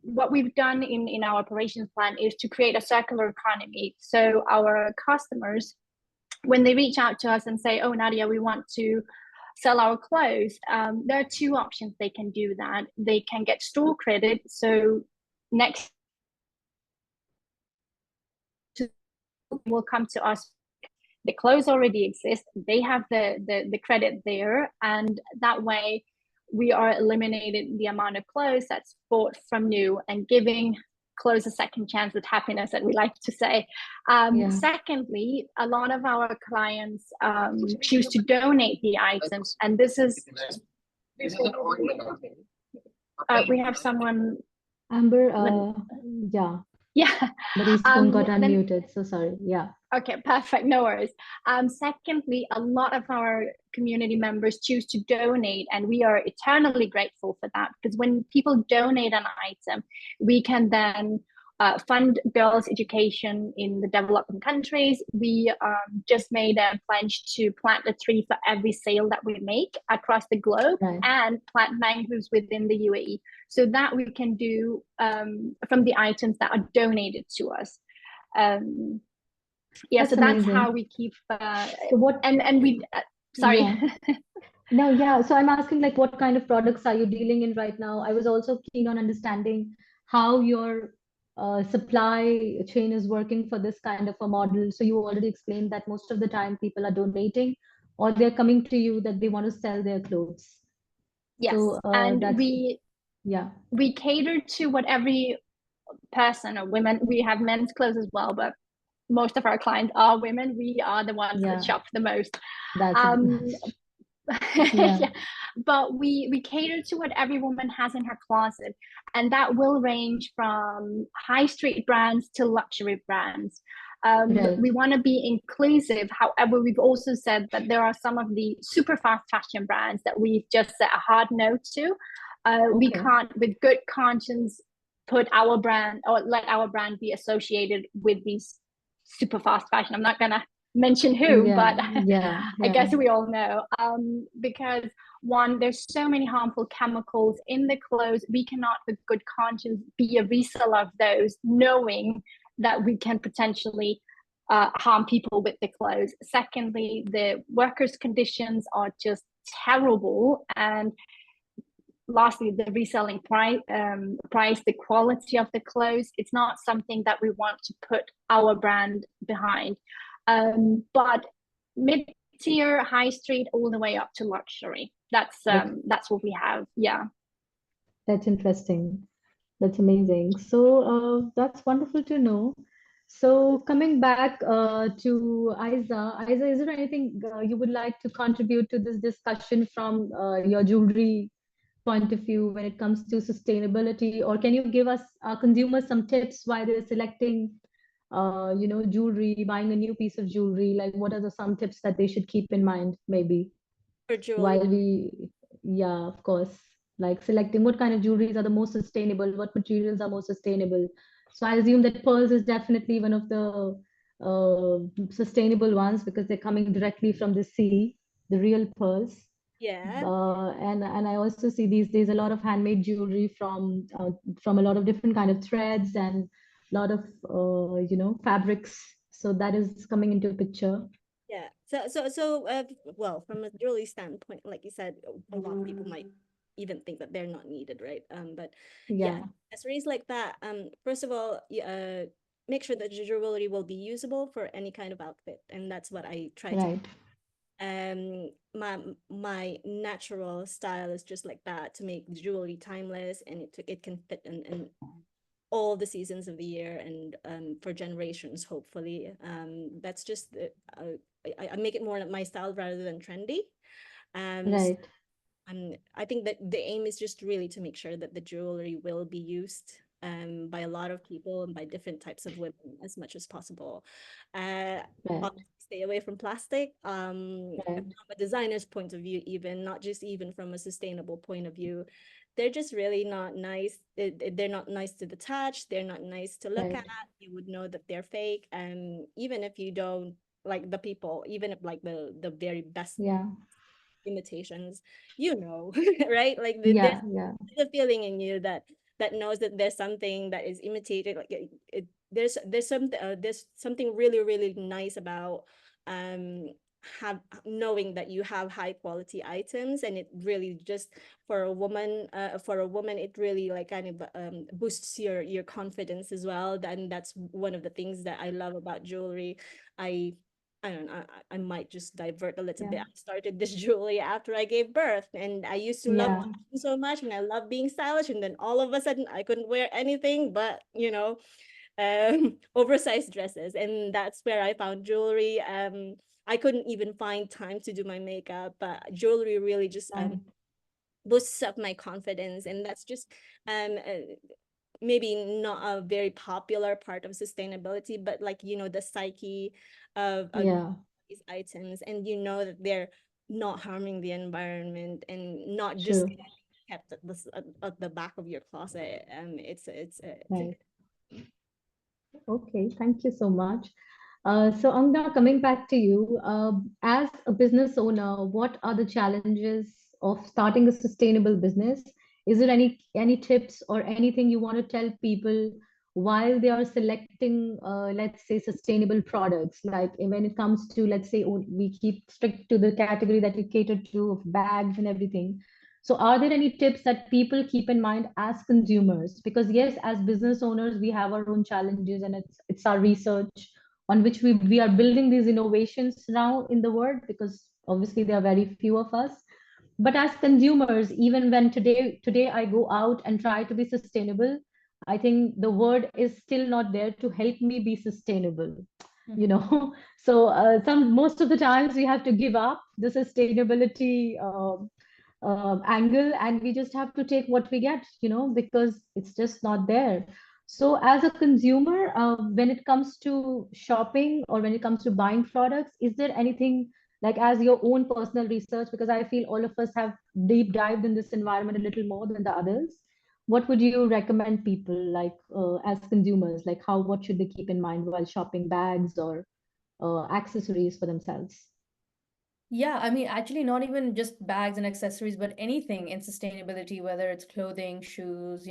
E: what we've done in our operations plan is to create a circular economy. So our customers, when they reach out to us and say, oh, Nadia, we want to sell our clothes, there are two options they can do that. They can get store credit. So next will come to us, the clothes already exist, they have the credit there, and that way we are eliminating the amount of clothes that's bought from new and giving clothes a second chance with happiness, that we like to say. Secondly, a lot of our clients choose to donate the items, and this is we have someone,
B: Amber,
E: yeah,
B: but his phone got unmuted, so sorry. Yeah.
E: Okay, perfect. No worries. Secondly, a lot of our community members choose to donate, and we are eternally grateful for that, because when people donate an item, we can then fund girls' education in the developing countries. We just made a pledge to plant a tree for every sale that we make across the globe, and plant mangroves within the UAE, so that we can do from the items that are donated to us.
B: That's
E: so
B: amazing.
E: that's how we keep
B: so what
E: and we sorry.
B: So I'm asking, like, what kind of products are you dealing in right now? I was also keen on understanding how your supply chain is working for this kind of a model. So you already explained that most of the time people are donating, or they're coming to you that they want to sell their clothes.
E: Yes,
B: so,
E: and we cater to what every person, or women, we have men's clothes as well, but most of our clients are women. We are the ones that shop the most.
B: Yeah.
E: Yeah. But we cater to what every woman has in her closet, and that will range from high street brands to luxury brands.
B: Right.
E: We want to be inclusive. However, we've also said that there are some of the super fast fashion brands that we've just set a hard no to. We
B: Okay.
E: can't, with good conscience, put our brand or let our brand be associated with these super fast fashion. I'm not gonna mention who,
B: Yeah.
E: but
B: Yeah.
E: I
B: Yeah.
E: guess we all know. Because one, there's so many harmful chemicals in the clothes. We cannot, with good conscience, be a reseller of those, knowing that we can potentially harm people with the clothes. Secondly, the workers' conditions are just terrible, and lastly, the reselling price, the quality of the clothes, it's not something that we want to put our brand behind. But mid-tier, high street, all the way up to luxury. That's what we have. Yeah.
B: That's interesting. That's amazing. So that's wonderful to know. So coming back to Isa, is there anything you would like to contribute to this discussion from your jewelry point of view when it comes to sustainability, or can you give us consumers some tips while they're selecting, jewelry, buying a new piece of jewelry? Like, what are some tips that they should keep in mind, maybe?
D: For jewelry.
B: While yeah, of course, like selecting what kind of jewelries are the most sustainable, what materials are most sustainable. So I assume that pearls is definitely one of the sustainable ones because they're coming directly from the sea, the real pearls.
D: Yeah.
B: And I also see these days a lot of handmade jewelry from a lot of different kind of threads and a lot of fabrics. So that is coming into picture.
D: Yeah. Well, from a jewelry standpoint, like you said, a lot of people might even think that they're not needed, right? But yeah,
B: Yeah,
D: accessories like that. First of all, make sure that the jewelry will be usable for any kind of outfit, and that's what I try to.
B: right,
D: My natural style is just like that, to make jewelry timeless, and it can fit in all the seasons of the year, and for generations, hopefully. That's just I make it more like my style rather than trendy. So,
B: right,
D: I think that the aim is just really to make sure that the jewelry will be used by a lot of people and by different types of women as much as possible.
B: right,
D: Obviously stay away from plastic.
B: right.
D: From a designer's point of view, even not just even from a sustainable point of view, they're just really not nice. They're not nice to the touch. They're not nice to look
B: Right.
D: at. You would know that they're fake. And even if you don't like the people, even if like the very best
B: Yeah,
D: imitations, right? Like there's
B: yeah, yeah,
D: a feeling in you that knows that there's something that is imitated. Like there's something really really nice about um have knowing that you have high quality items, and it really just for a woman it really like kind of boosts your confidence as well. Then that's one of the things that I love about jewelry. I don't know, I might just divert a little bit.
B: yeah,
D: I started this jewelry after I gave birth, and I used to love
B: yeah,
D: fashion so much, and I love being stylish, and then all of a sudden I couldn't wear anything but, oversized dresses, and that's where I found jewelry. I couldn't even find time to do my makeup, but jewelry really just
B: right,
D: boosts up my confidence, and that's just maybe not a very popular part of sustainability, but like the psyche of
B: yeah,
D: these items, and that they're not harming the environment and not just
B: true,
D: kept at the back of your closet. It's
B: right. Okay, thank you so much. So Angna, coming back to you, as a business owner, what are the challenges of starting a sustainable business? Is there any tips or anything you want to tell people while they are selecting, let's say, sustainable products? Like when it comes to, let's say, we keep strict to the category that you cater to of bags and everything. So are there any tips that people keep in mind as consumers? Because yes, as business owners, we have our own challenges, and it's our research on which we are building these innovations now in the world, because obviously there are very few of us. But as consumers, even when today I go out and try to be sustainable, I think the word is still not there to help me be sustainable. you know. So most of the times we have to give up the sustainability angle, and we just have to take what we get, you know, because it's just not there. So as a consumer, when it comes to shopping or when it comes to buying products, is there anything, like as your own personal research, because I feel all of us have deep dived in this environment a little more than the others, what would you recommend people, like as consumers, like how, what should they keep in mind while shopping bags or accessories for themselves?
C: Yeah, I mean, actually, not even just bags and accessories, but anything in sustainability, whether it's clothing, shoes,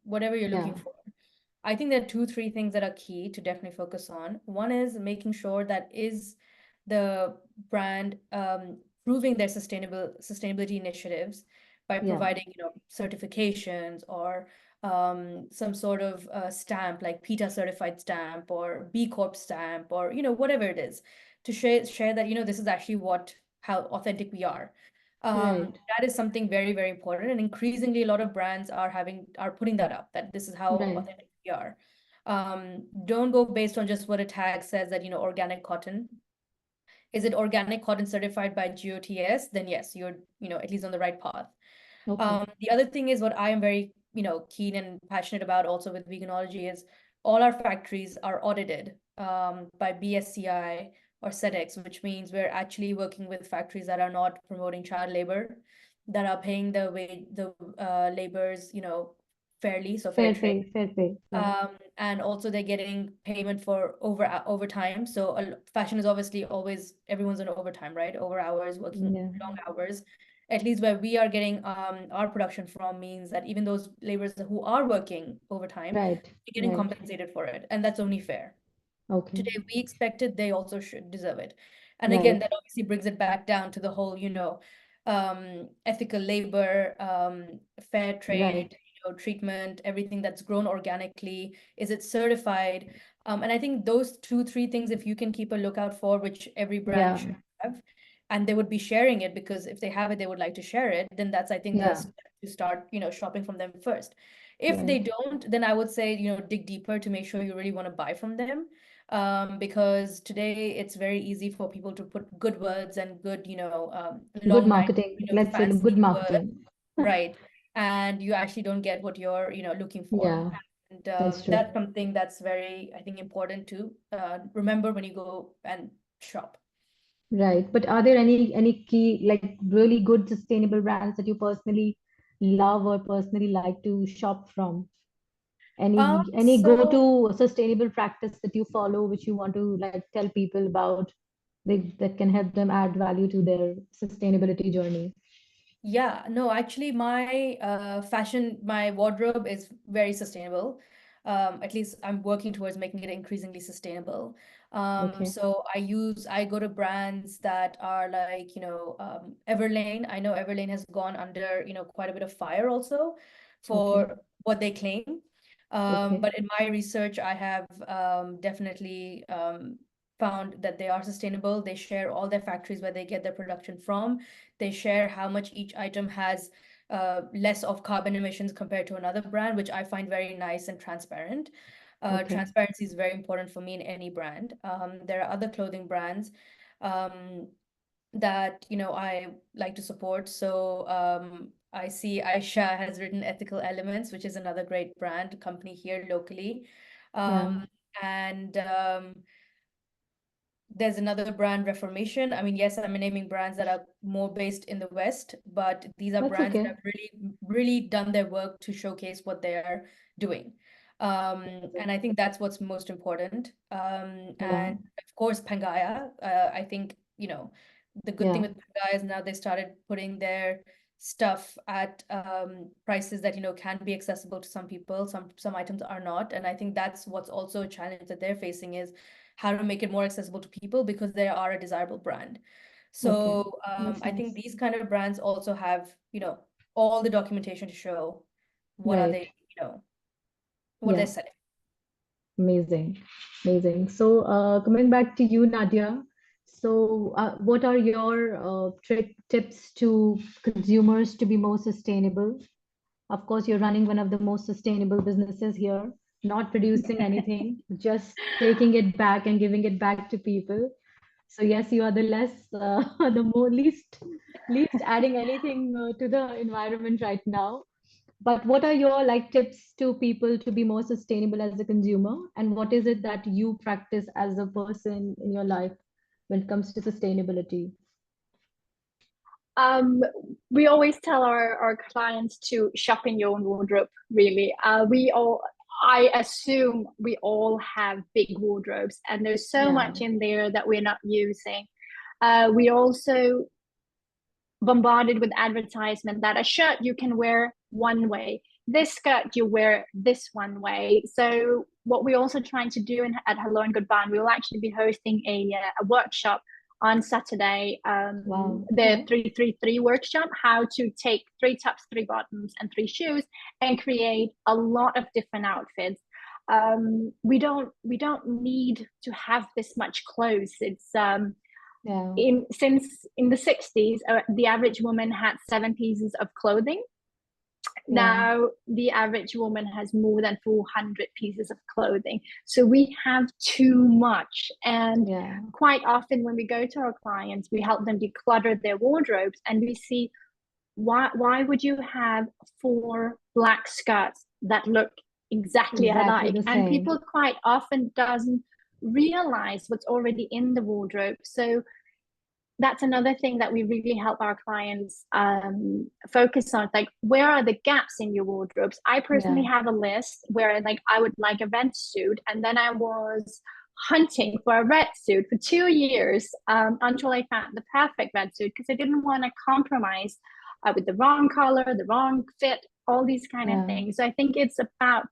C: whatever you're
B: Yeah,
C: looking for. I think there are two, three things that are key to definitely focus on. One is making sure that is the brand proving their sustainability initiatives by
B: yeah,
C: providing, certifications or some sort of stamp like PETA certified stamp or B Corp stamp or, whatever it is to share that, this is actually how authentic we are.
B: right,
C: That is something very, very important. And increasingly, a lot of brands are putting that up, that this is how
B: right,
C: authentic we are. Don't go based on just what a tag says that, organic cotton. Is it organic cotton certified by GOTS? Then yes, you're, at least on the right path.
B: okay,
C: The other thing is what I am very, keen and passionate about also with veganology is all our factories are audited by BSCI or SEDEX, which means we're actually working with factories that are not promoting child labor, that are paying the laborers, fairly, so fair
B: fair
C: trade.
B: pay, fair pay, yeah,
C: And also they're getting payment for overtime. So fashion is obviously always everyone's on overtime, right? Over hours, working
B: yeah,
C: long hours. At least where we are getting our production from means that even those laborers who are working overtime,
B: right,
C: they're getting
B: right,
C: compensated for it, and that's only fair.
B: okay,
C: Today we expect it, they also should deserve it. And again,
B: right,
C: that obviously brings it back down to the whole, ethical labor, fair trade,
B: right,
C: treatment, everything that's grown organically. Is it certified? And I think those two, three things, if you can keep a lookout for, which every brand
B: yeah,
C: should have, and they would be sharing it because if they have it, they would like to share it, then that's, I think, the
B: yeah,
C: step to start, shopping from them first. If they
B: right,
C: don't, then I would say, dig deeper to make sure you really want to buy from them. Because today it's very easy for people to put good words and good,
B: good
C: long line,
B: marketing, let's say
C: fancy
B: good
C: words,
B: marketing.
C: right? And you actually don't get what you're, looking for.
B: Yeah,
C: And
B: that's true.
C: that's something that's very, I think, important to remember when you go and shop.
B: Right. But are there any key, like really good sustainable brands that you personally love or personally like to shop from? Any
C: So
B: go-to sustainable practice that you follow, which you want to like tell people about, that can help them add value to their sustainability journey?
C: yeah, no, actually my my wardrobe is very sustainable. At least I'm working towards making it increasingly sustainable.
B: Okay.
C: So I go to brands that are like, Everlane. I know Everlane has gone under, quite a bit of fire also
B: Okay.
C: for what they claim.
B: Okay.
C: But in my research, I have definitely found that they are sustainable. They share all their factories where they get their production from. They share how much each item has less of carbon emissions compared to another brand, which I find very nice and transparent.
B: Okay.
C: Transparency is very important for me in any brand. There are other clothing brands that I like to support. So I see Aisha has written Ethical Elements, which is another great brand company here locally.
B: Yeah.
C: And there's another brand, Reformation. I mean, yes, I'm naming brands that are more based in the West, but these are
B: That's
C: brands that
B: okay.
C: have really, really done their work to showcase what they are doing. And I think that's what's most important.
B: Yeah.
C: And of course, Pangaya. I think, the good thing
B: Yeah.
C: with Pangaya is now they started putting their stuff at prices that, can be accessible to some people. Some items are not. And I think that's what's also a challenge that they're facing is how to make it more accessible to people because they are a desirable brand.
B: Okay.
C: So
B: That's
C: I think
B: nice.
C: these kind of brands also have, all the documentation to show what are
B: Right.
C: they, what they're
B: Yeah.
C: selling.
B: Amazing, amazing. So, coming back to you, Nadia. So, what are your trick tips to consumers to be more sustainable? Of course, you're running one of the most sustainable businesses here not producing anything, just taking it back and giving it back to people. So yes, you are the least adding anything to the environment right now. But what are your like tips to people to be more sustainable as a consumer? And what is it that you practice as a person in your life when it comes to sustainability?
E: We always tell our clients to shop in your own wardrobe, really. I assume we all have big wardrobes, and there's so much in there that we're not using. We also bombarded with advertisement that a shirt you can wear one way, this skirt you wear this one way. So what we're also trying to do at Hello and Goodbye, we will actually be hosting a workshop on Saturday, the 333 workshop, how to take 3 tops, 3 bottoms, and 3 shoes and create a lot of different outfits. We don't need to have this much clothes. It's since in the 60s, the average woman had 7 pieces of clothing. Now the average woman has more than 400 pieces of clothing. So we have too much. And quite often when we go to our clients, we help them declutter their wardrobes, and we see why would you have 4 black skirts that look exactly alike? And people quite often doesn't realize what's already in the wardrobe. So that's another thing that we really help our clients focus on, like, where are the gaps in your wardrobes? I personally have a list where, like, I would like a red suit, and then I was hunting for a red suit for 2 years until I found the perfect red suit, because I didn't want to compromise with the wrong color, the wrong fit, all these kind of things. So I think it's about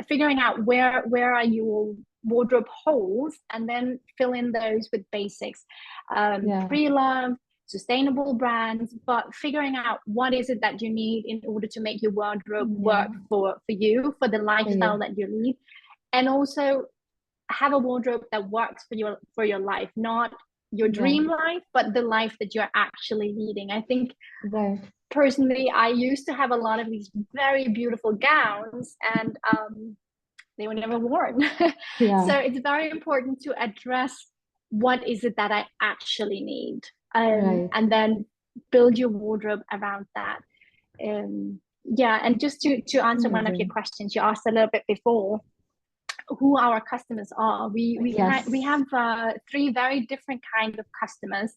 E: figuring out where are your wardrobe holes, and then fill in those with basics. Pre-loved, sustainable brands, but figuring out what is it that you need in order to make your wardrobe work for you, for the lifestyle that you lead. And also have a wardrobe that works for your life, not your dream life, but the life that you're actually leading. I think personally, I used to have a lot of these very beautiful gowns, and they were never worn. So it's very important to address what is it that I actually need, and then build your wardrobe around that. And just to answer one of your questions, you asked a little bit before who our customers are. We have 3 very different kinds of customers.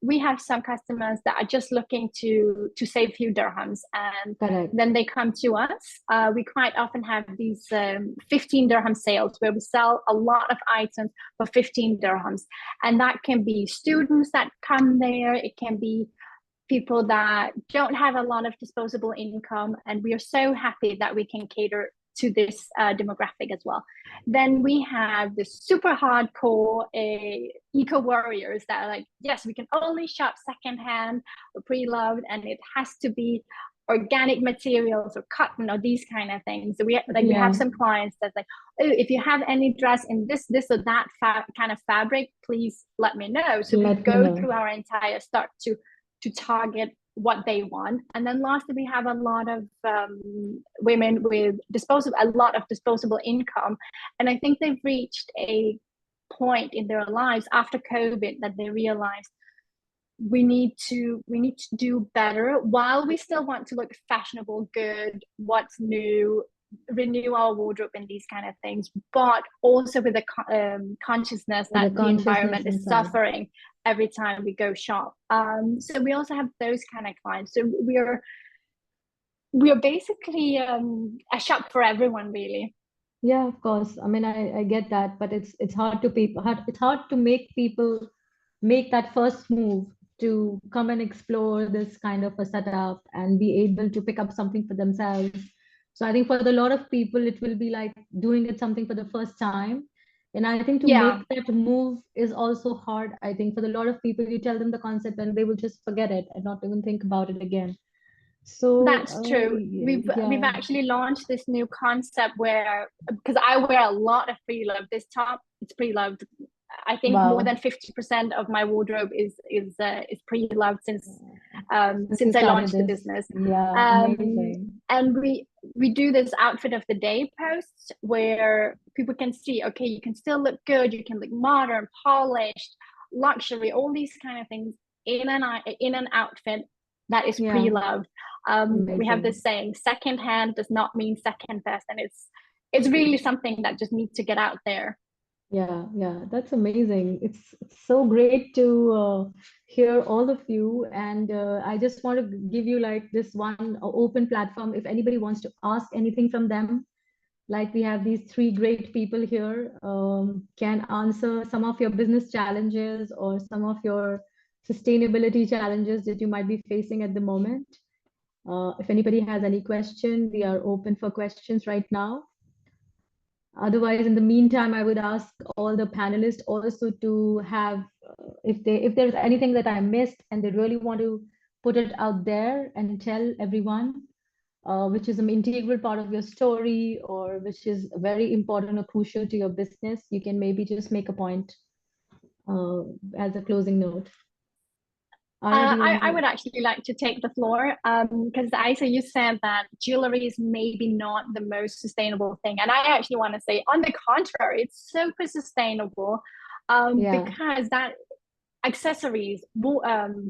E: We have some customers that are just looking to save a few dirhams, and then they come to us. We quite often have these 15 dirham sales where we sell a lot of items for 15 dirhams. And that can be students that come there. It can be people that don't have a lot of disposable income. And we are so happy that we can cater to this demographic as well. Then we have the super hardcore eco warriors that are like, yes, we can only shop secondhand or pre-loved, and it has to be organic materials or cotton or these kind of things. So we have some clients that's like, oh, if you have any dress in this or that kind of fabric, please let me know. So we go through our entire stock to target what they want. And then lastly, we have a lot of women with a lot of disposable income, and I think they've reached a point in their lives after COVID that they realized we need to do better, while we still want to look fashionable, good, what's new, renew our wardrobe and these kind of things, but also with the consciousness that the environment is suffering every time we go shop. So we also have those kind of clients. So we are basically a shop for everyone, really.
B: Yeah, of course. I mean, I get that, but it's hard to make people make that first move to come and explore this kind of a setup and be able to pick up something for themselves. So I think for a lot of people, it will be like doing it something for the first time. And I think to make that move is also hard. I think for a lot of people, you tell them the concept and they will just forget it and not even think about it again. So
E: that's true. We've actually launched this new concept where, because I wear a lot of pre-loved, this top, it's pre-loved. I think more than 50% of my wardrobe is pre-loved since I launched the business.
B: Amazing.
E: And we do this outfit of the day posts where people can see, okay, you can still look good, you can look modern, polished, luxury, all these kind of things in an outfit that is pre-loved. We have this saying, second hand does not mean second best, and it's really something that just needs to get out there.
B: Yeah, that's amazing. It's so great to hear all of you, and I just want to give you like this one open platform. If anybody wants to ask anything from them, like we have these three great people here, can answer some of your business challenges or some of your sustainability challenges that you might be facing at the moment. If anybody has any question, we are open for questions right now. Otherwise, in the meantime, I would ask all the panelists also to have, if there's anything that I missed and they really want to put it out there and tell everyone, which is an integral part of your story or which is very important or crucial to your business, you can maybe just make a point as a closing note.
E: I would actually like to take the floor because Isa, you said that jewelry is maybe not the most sustainable thing. And I actually want to say, on the contrary, it's super sustainable because that accessories,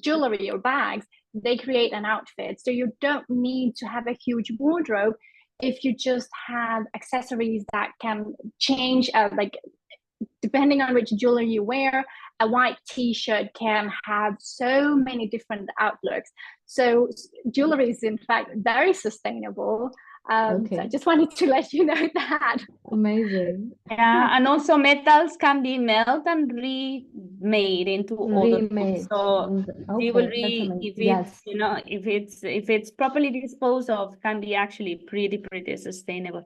E: jewelry or bags, they create an outfit. So you don't need to have a huge wardrobe if you just have accessories that can change, like depending on which jewelry you wear. A white t-shirt can have so many different outlooks. So jewelry is in fact very sustainable. So I just wanted to let you know that.
B: Amazing.
A: Yeah, and also metals can be melted and remade into other things. So jewelry, if it's if it's properly disposed of, can be actually pretty sustainable.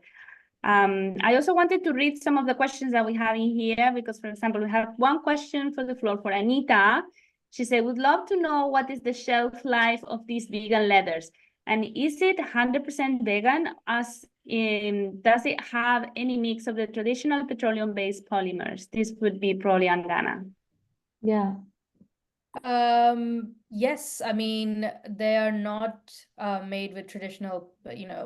A: I also wanted to read some of the questions that we have in here because, for example, we have one question for the floor for Anita. She said, would love to know what is the shelf life of these vegan leathers, and is it 100% vegan? Does it have any mix of the traditional petroleum-based polymers? This would be probably Angana.
B: Yeah.
C: Yes, I mean, they are not made with traditional,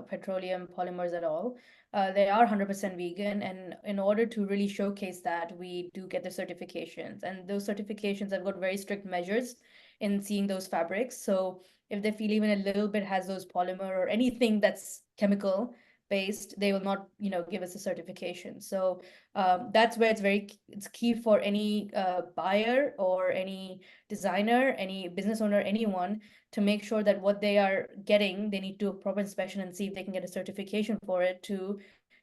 C: petroleum polymers at all. They are 100% vegan, and in order to really showcase that, we do get the certifications, and those certifications have got very strict measures in seeing those fabrics. So if they feel even a little bit has those polymer or anything that's chemical based, they will not, give us a certification. So that's where it's key for any buyer or any designer, any business owner, anyone, to make sure that what they are getting, they need to do a proper inspection and see if they can get a certification for it to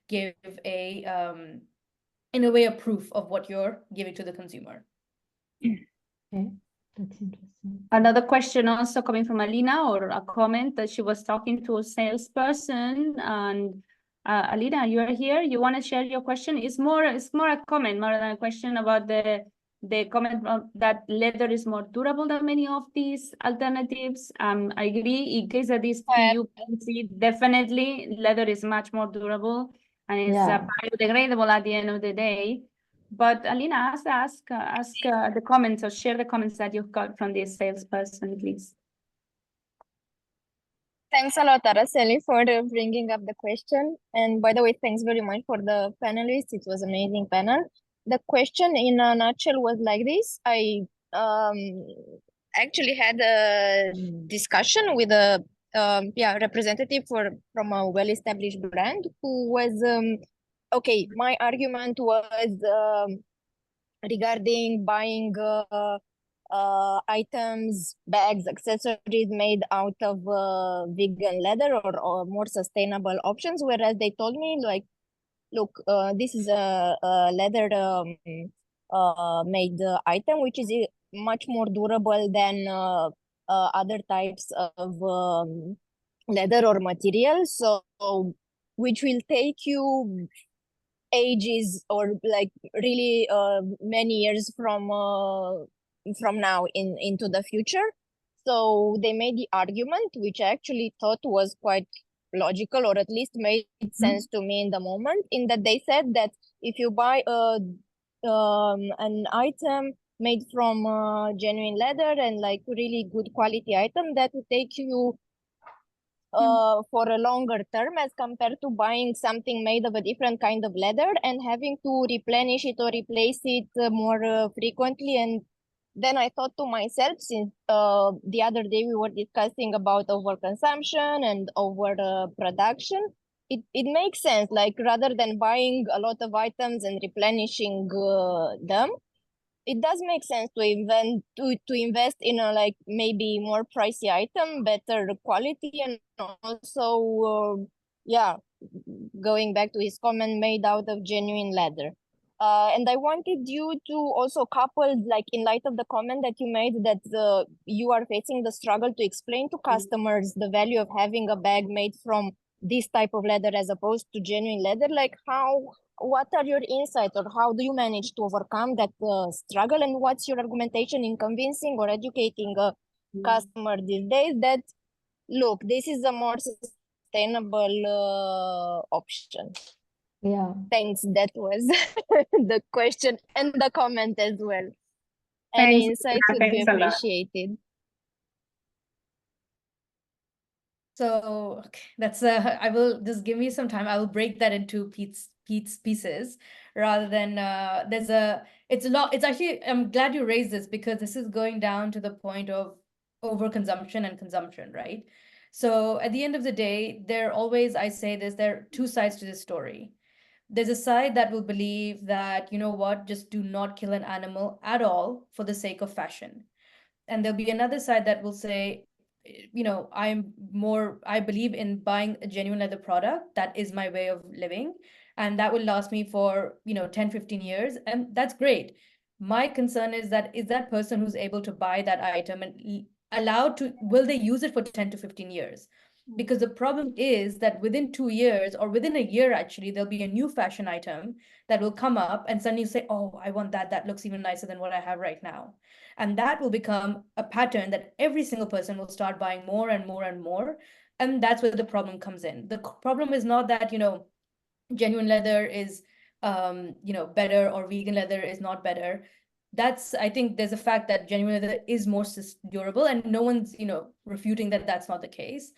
C: give a, in a way, a proof of what you're giving to the consumer.
B: Okay, that's interesting.
A: Another question also coming from Alina, or a comment that she was talking to a salesperson, and Alina, you are here. You want to share your question? It's more a comment more than a question about the comment that leather is more durable than many of these alternatives. I agree. In case that this you can see, definitely leather is much more durable and it's biodegradable at the end of the day. But Alina, ask the comments or share the comments that you've got from this salesperson, please.
F: Thanks a lot, Araceli, for bringing up the question. And by the way, thanks very much for the panelists. It was an amazing panel. The question in a nutshell was like this. I actually had a discussion with a representative from a well-established brand who was, okay, my argument was regarding buying items, bags, accessories made out of vegan leather or more sustainable options, whereas they told me, like, look, this is a leather made item, which is much more durable than other types of leather or material, so which will take you ages or like really many years from now into the future. So they made the argument, which I actually thought was quite logical, or at least made sense to me in the moment, in that they said that if you buy an item made from genuine leather and like really good quality item, that would take you for a longer term as compared to buying something made of a different kind of leather and having to replenish it or replace it more frequently. And then I thought to myself, since the other day we were discussing about overconsumption and over production, it makes sense. Like rather than buying a lot of items and replenishing them, it does make sense to invest in a like maybe more pricey item, better quality, and also yeah, going back to his comment, made out of genuine leather. And I wanted you to also couple, like in light of the comment that you made that you are facing the struggle to explain to customers the value of having a bag made from this type of leather as opposed to genuine leather, like what are your insights or how do you manage to overcome that struggle, and what's your argumentation in convincing or educating a customer these days that look, this is a more sustainable option?
B: Yeah.
F: Thanks, that was the question and the comment as well. Any insights would be
A: Thanks a lot.
F: appreciated.
C: So okay, that's I will just give me some time. I will break that into pieces rather than it's a lot. It's actually, I'm glad you raised this because this is going down to the point of overconsumption and consumption, right? So at the end of the day, I say this, there are two sides to this story. There's a side that will believe that, you know what, just do not kill an animal at all for the sake of fashion. And there'll be another side that will say, you know, I believe in buying a genuine leather product. That is my way of living. And that will last me for, 10, 15 years. And that's great. My concern is that person who's able to buy that item and will they use it for 10 to 15 years? Because the problem is that within 2 years or within a year, actually, there'll be a new fashion item that will come up and suddenly say, oh, I want that. That looks even nicer than what I have right now. And that will become a pattern that every single person will start buying more and more and more. And that's where the problem comes in. The problem is not that, genuine leather is, better or vegan leather is not better. I think there's a fact that genuine leather is more durable, and no one's, refuting that that's not the case.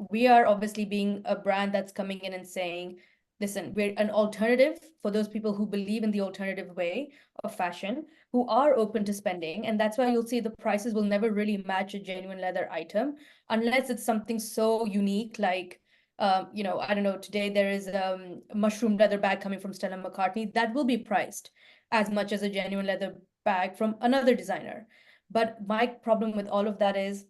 C: We are obviously being a brand that's coming in and saying, listen, we're an alternative for those people who believe in the alternative way of fashion, who are open to spending. And that's why you'll see the prices will never really match a genuine leather item unless it's something so unique, like, I don't know, today there is a mushroom leather bag coming from Stella McCartney that will be priced as much as a genuine leather bag from another designer. But my problem with all of that is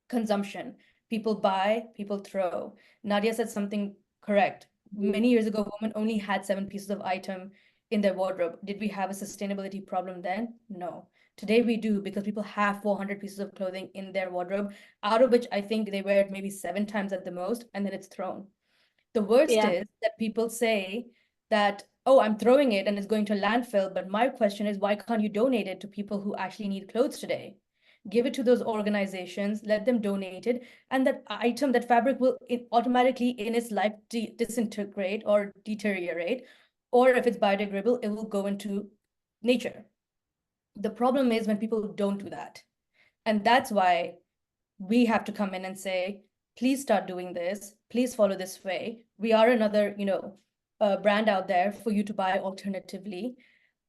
C: consumption. People buy, people throw. Nadia said something correct. Many years ago, women only had 7 pieces of item in their wardrobe. Did we have a sustainability problem then? No. Today we do, because people have 400 pieces of clothing in their wardrobe, out of which I think they wear it maybe 7 times at the most, and then it's thrown. The worst is that people say that, oh, I'm throwing it and it's going to landfill. But my question is, why can't you donate it to people who actually need clothes today? Give it to those organizations, let them donate it, and that item, that fabric will automatically in its life disintegrate or deteriorate, or if it's biodegradable, it will go into nature. The problem is when people don't do that. And that's why we have to come in and say, please start doing this. Please follow this way. We are another, brand out there for you to buy alternatively.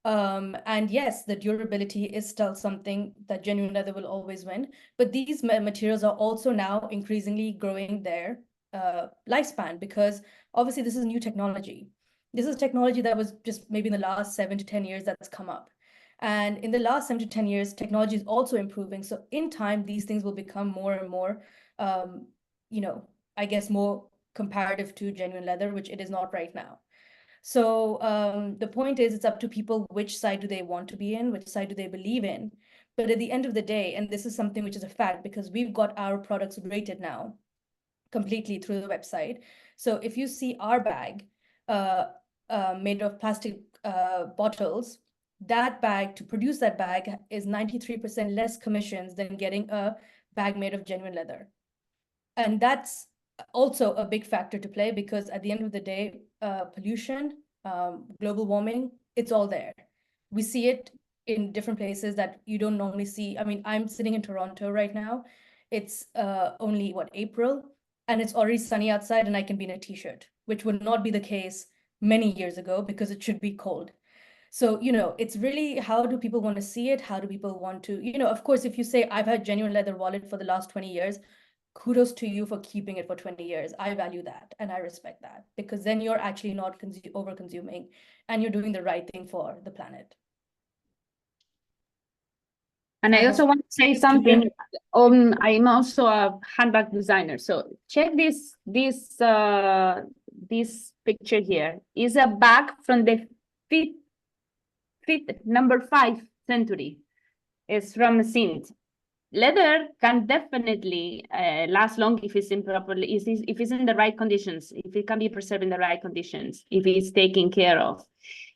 C: And yes, the durability is still something that genuine leather will always win. But these materials are also now increasingly growing their lifespan, because obviously this is new technology. This is technology that was just maybe in the last 7 to 10 years that's come up. And in the last 7 to 10 years, technology is also improving. So in time, these things will become more and more, I guess, more comparative to genuine leather, which it is not right now. So the point is, it's up to people, which side do they want to be in, which side do they believe in. But at the end of the day, and this is something which is a fact, because we've got our products rated now completely through the website. So if you see our bag made of plastic bottles, that bag, to produce that bag, is 93% less commissions than getting a bag made of genuine leather. And that's also a big factor to play, because at the end of the day, pollution, global warming, it's all there. We see it in different places that you don't normally see. I mean, I'm sitting in Toronto right now. it's only what, April, and it's already sunny outside and I can be in a t-shirt, which would not be the case many years ago because it should be cold. So, it's really, how do people want to see it? How do people want to, of course, if you say, I've had genuine leather wallet for the last 20 years, kudos to you for keeping it for 20 years. I value that and I respect that, because then you're actually not over consuming and you're doing the right thing for the planet.
A: And I also want to say something. I'm also a handbag designer. So check this picture here. Is a bag from the number 5 century. It's from Sindh. Leather can definitely last long if it's improperly, if it's in the right conditions, if it can be preserved in the right conditions, if it's taken care of.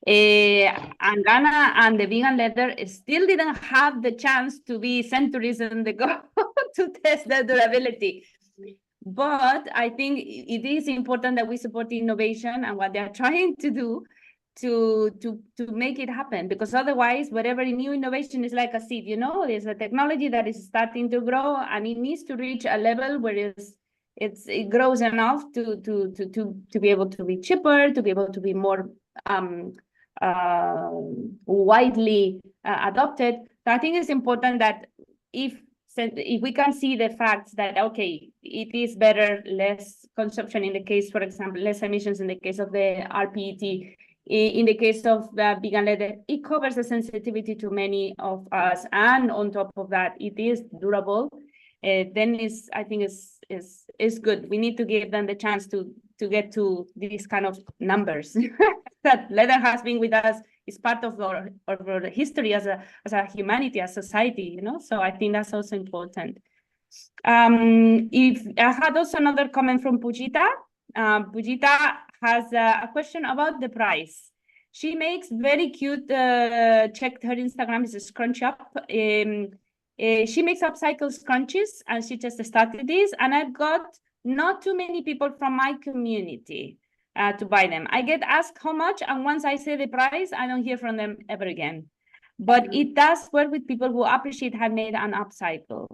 A: And Ghana and the vegan leather still didn't have the chance to be centuries in the go to test their durability. But I think it is important that we support the innovation and what they're trying to do to make it happen, because otherwise whatever new innovation is like a seed, there's a technology that is starting to grow and it needs to reach a level where it grows enough to be able to be cheaper, to be able to be more widely adopted. So I think it's important that if we can see the facts that, okay, it is better, less consumption in the case, for example, less emissions in the case of the RPET, in the case of the vegan leather, it covers the sensitivity to many of us, and on top of that, it is durable. Then I think is good. We need to give them the chance to get to these kind of numbers. That leather has been with us, is part of our history as a humanity, as society, So I think that's also important. If I had also another comment from Pujita. Pujita has a question about the price. She makes very cute, checked her Instagram, is a scrunch up. She makes upcycle scrunchies and she just started this, and I've got not too many people from my community to buy them. I get asked how much, and once I say the price, I don't hear from them ever again. But it does work with people who appreciate handmade and upcycle.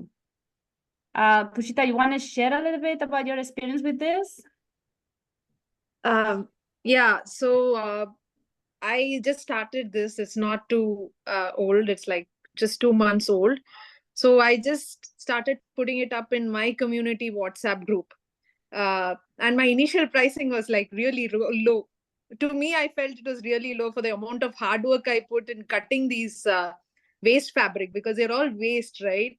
A: Pushita, you want to share a little bit about your experience with this?
G: Yeah, so I just started this. It's not too old. It's like just 2 months old. So I just started putting it up in my community WhatsApp group. And my initial pricing was like really low. To me, I felt it was really low for the amount of hard work I put in cutting these waste fabric, because they're all waste, right?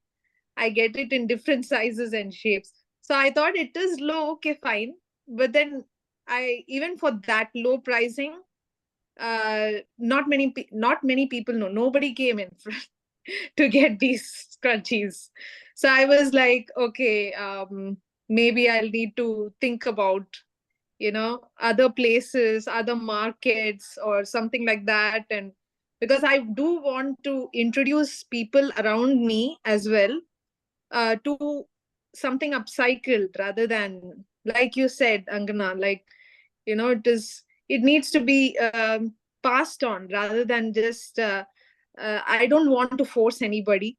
G: I get it in different sizes and shapes. So I thought it is low, okay, fine. But then even for that low pricing, not many people know. Nobody came in to get these scrunchies. So I was like, okay, maybe I'll need to think about, other places, other markets or something like that. And because I do want to introduce people around me as well to something upcycled, rather than, like you said, Angana, like, it needs to be passed on, rather than just I don't want to force anybody,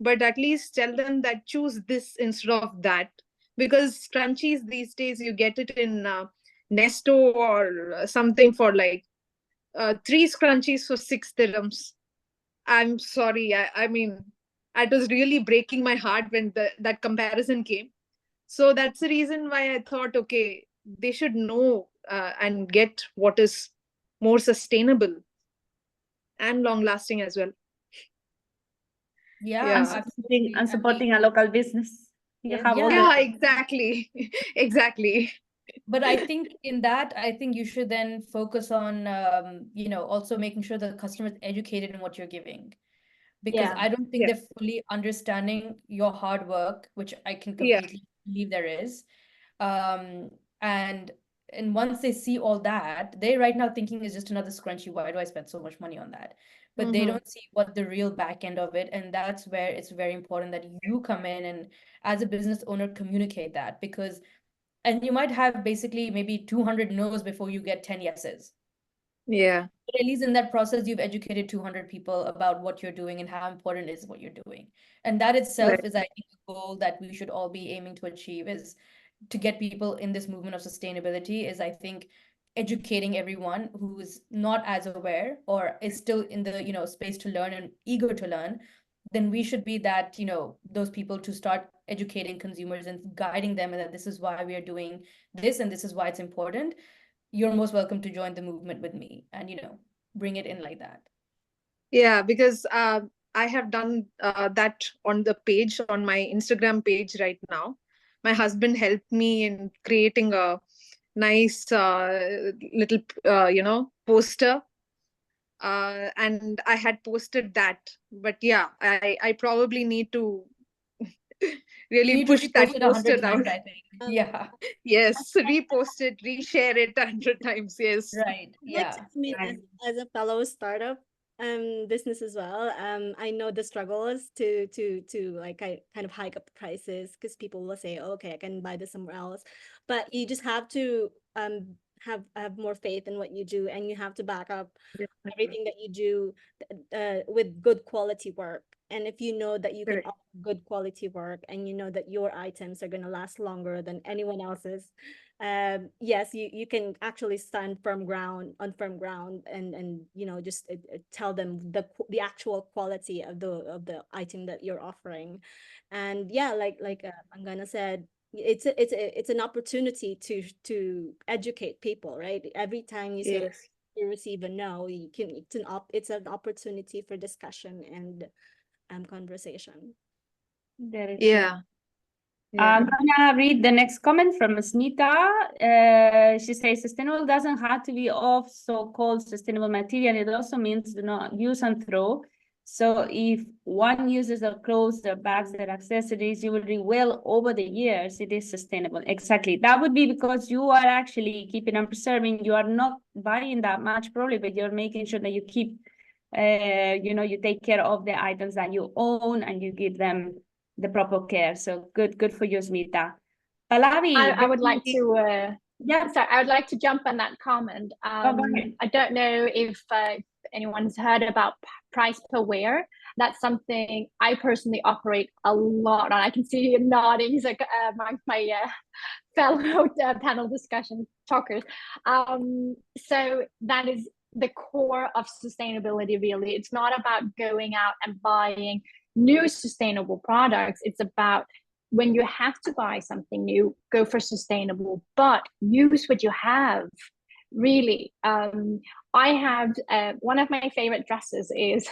G: but at least tell them that choose this instead of that. Because scrunchies these days, you get it in Nesto or something for like 3 scrunchies for 6 dirhams. I'm sorry, I mean, it was really breaking my heart when that comparison came. So that's the reason why I thought, okay, they should know and get what is more sustainable and long lasting as well.
C: Yeah,
A: and supporting a local business.
G: Yeah, exactly. Exactly.
C: But I think in that, I think you should then focus on, also making sure the customer is educated in what you're giving. Because I don't think they're fully understanding your hard work, which I can completely believe there is. And once they see all that, they right now thinking is just another scrunchie. Why do I spend so much money on that? But they don't see what the real back end of it. And that's where it's very important that you come in and as a business owner, communicate that, because, and you might have basically maybe 200 no's before you get 10 yeses.
G: Yeah.
C: But at least in that process, you've educated 200 people about what you're doing and how important is what you're doing. And that itself
G: Right.
C: is, I think, a goal that we should all be aiming to achieve, is to get people in this movement of sustainability, is, I think, educating everyone who is not as aware or is still in the, space to learn and eager to learn. Then we should be that, those people to start educating consumers and guiding them, and that this is why we are doing this and this is why it's important. You're most welcome to join the movement with me, and bring it in like that.
G: Yeah, because I have done that on the page, on my Instagram page right now. My husband helped me in creating a nice little, poster. And I had posted that. But yeah, I probably need to really
C: You need to
G: push that
C: repost it 100
G: poster out.
C: times, I think. Yeah,
G: Yes, repost it, reshare it 100 times. Yes.
C: right.
D: Like
C: Yeah.
D: I mean, as a fellow startup business as well, I know the struggles to like I kind of hike up the prices, because people will say, oh, okay, I can buy this somewhere else, but you just have to have more faith in what you do, and you have to back up everything that you do with good quality work. And if you know that you can
G: Correct.
D: offer good quality work, and you know that your items are going to last longer than anyone else's, yes, you can actually stand firm ground on firm ground, and just tell them the actual quality of the item that you're offering. And yeah, like Angana said, it's an opportunity to educate people, right? Every time you say
G: Yes.
D: you receive a no, it's an opportunity for discussion and conversation.
A: Very true.
G: Yeah.
A: I'm
G: Yeah.
A: gonna read the next comment from Smita. She says, sustainable doesn't have to be of so-called sustainable material. It also means do not use and throw. So if one uses their clothes, their bags, their accessories, you will read well over the years, it is sustainable. Exactly. That would be because you are actually keeping and preserving. You are not buying that much probably, but you're making sure that you keep, you take care of the items that you own and you give them the proper care. So good for you, Smita. Pallavi,
E: I would like to
A: yeah,
E: sorry, I would like to jump on that comment.
A: go ahead.
E: I don't know if anyone's heard about price per wear. That's something I personally operate a lot on. I can see you nodding. He's like amongst my fellow panel discussion talkers. So that is the core of sustainability, really. It's not about going out and buying new sustainable products. It's about when you have to buy something new, go for sustainable, but use what you have. Really, I have one of my favorite dresses is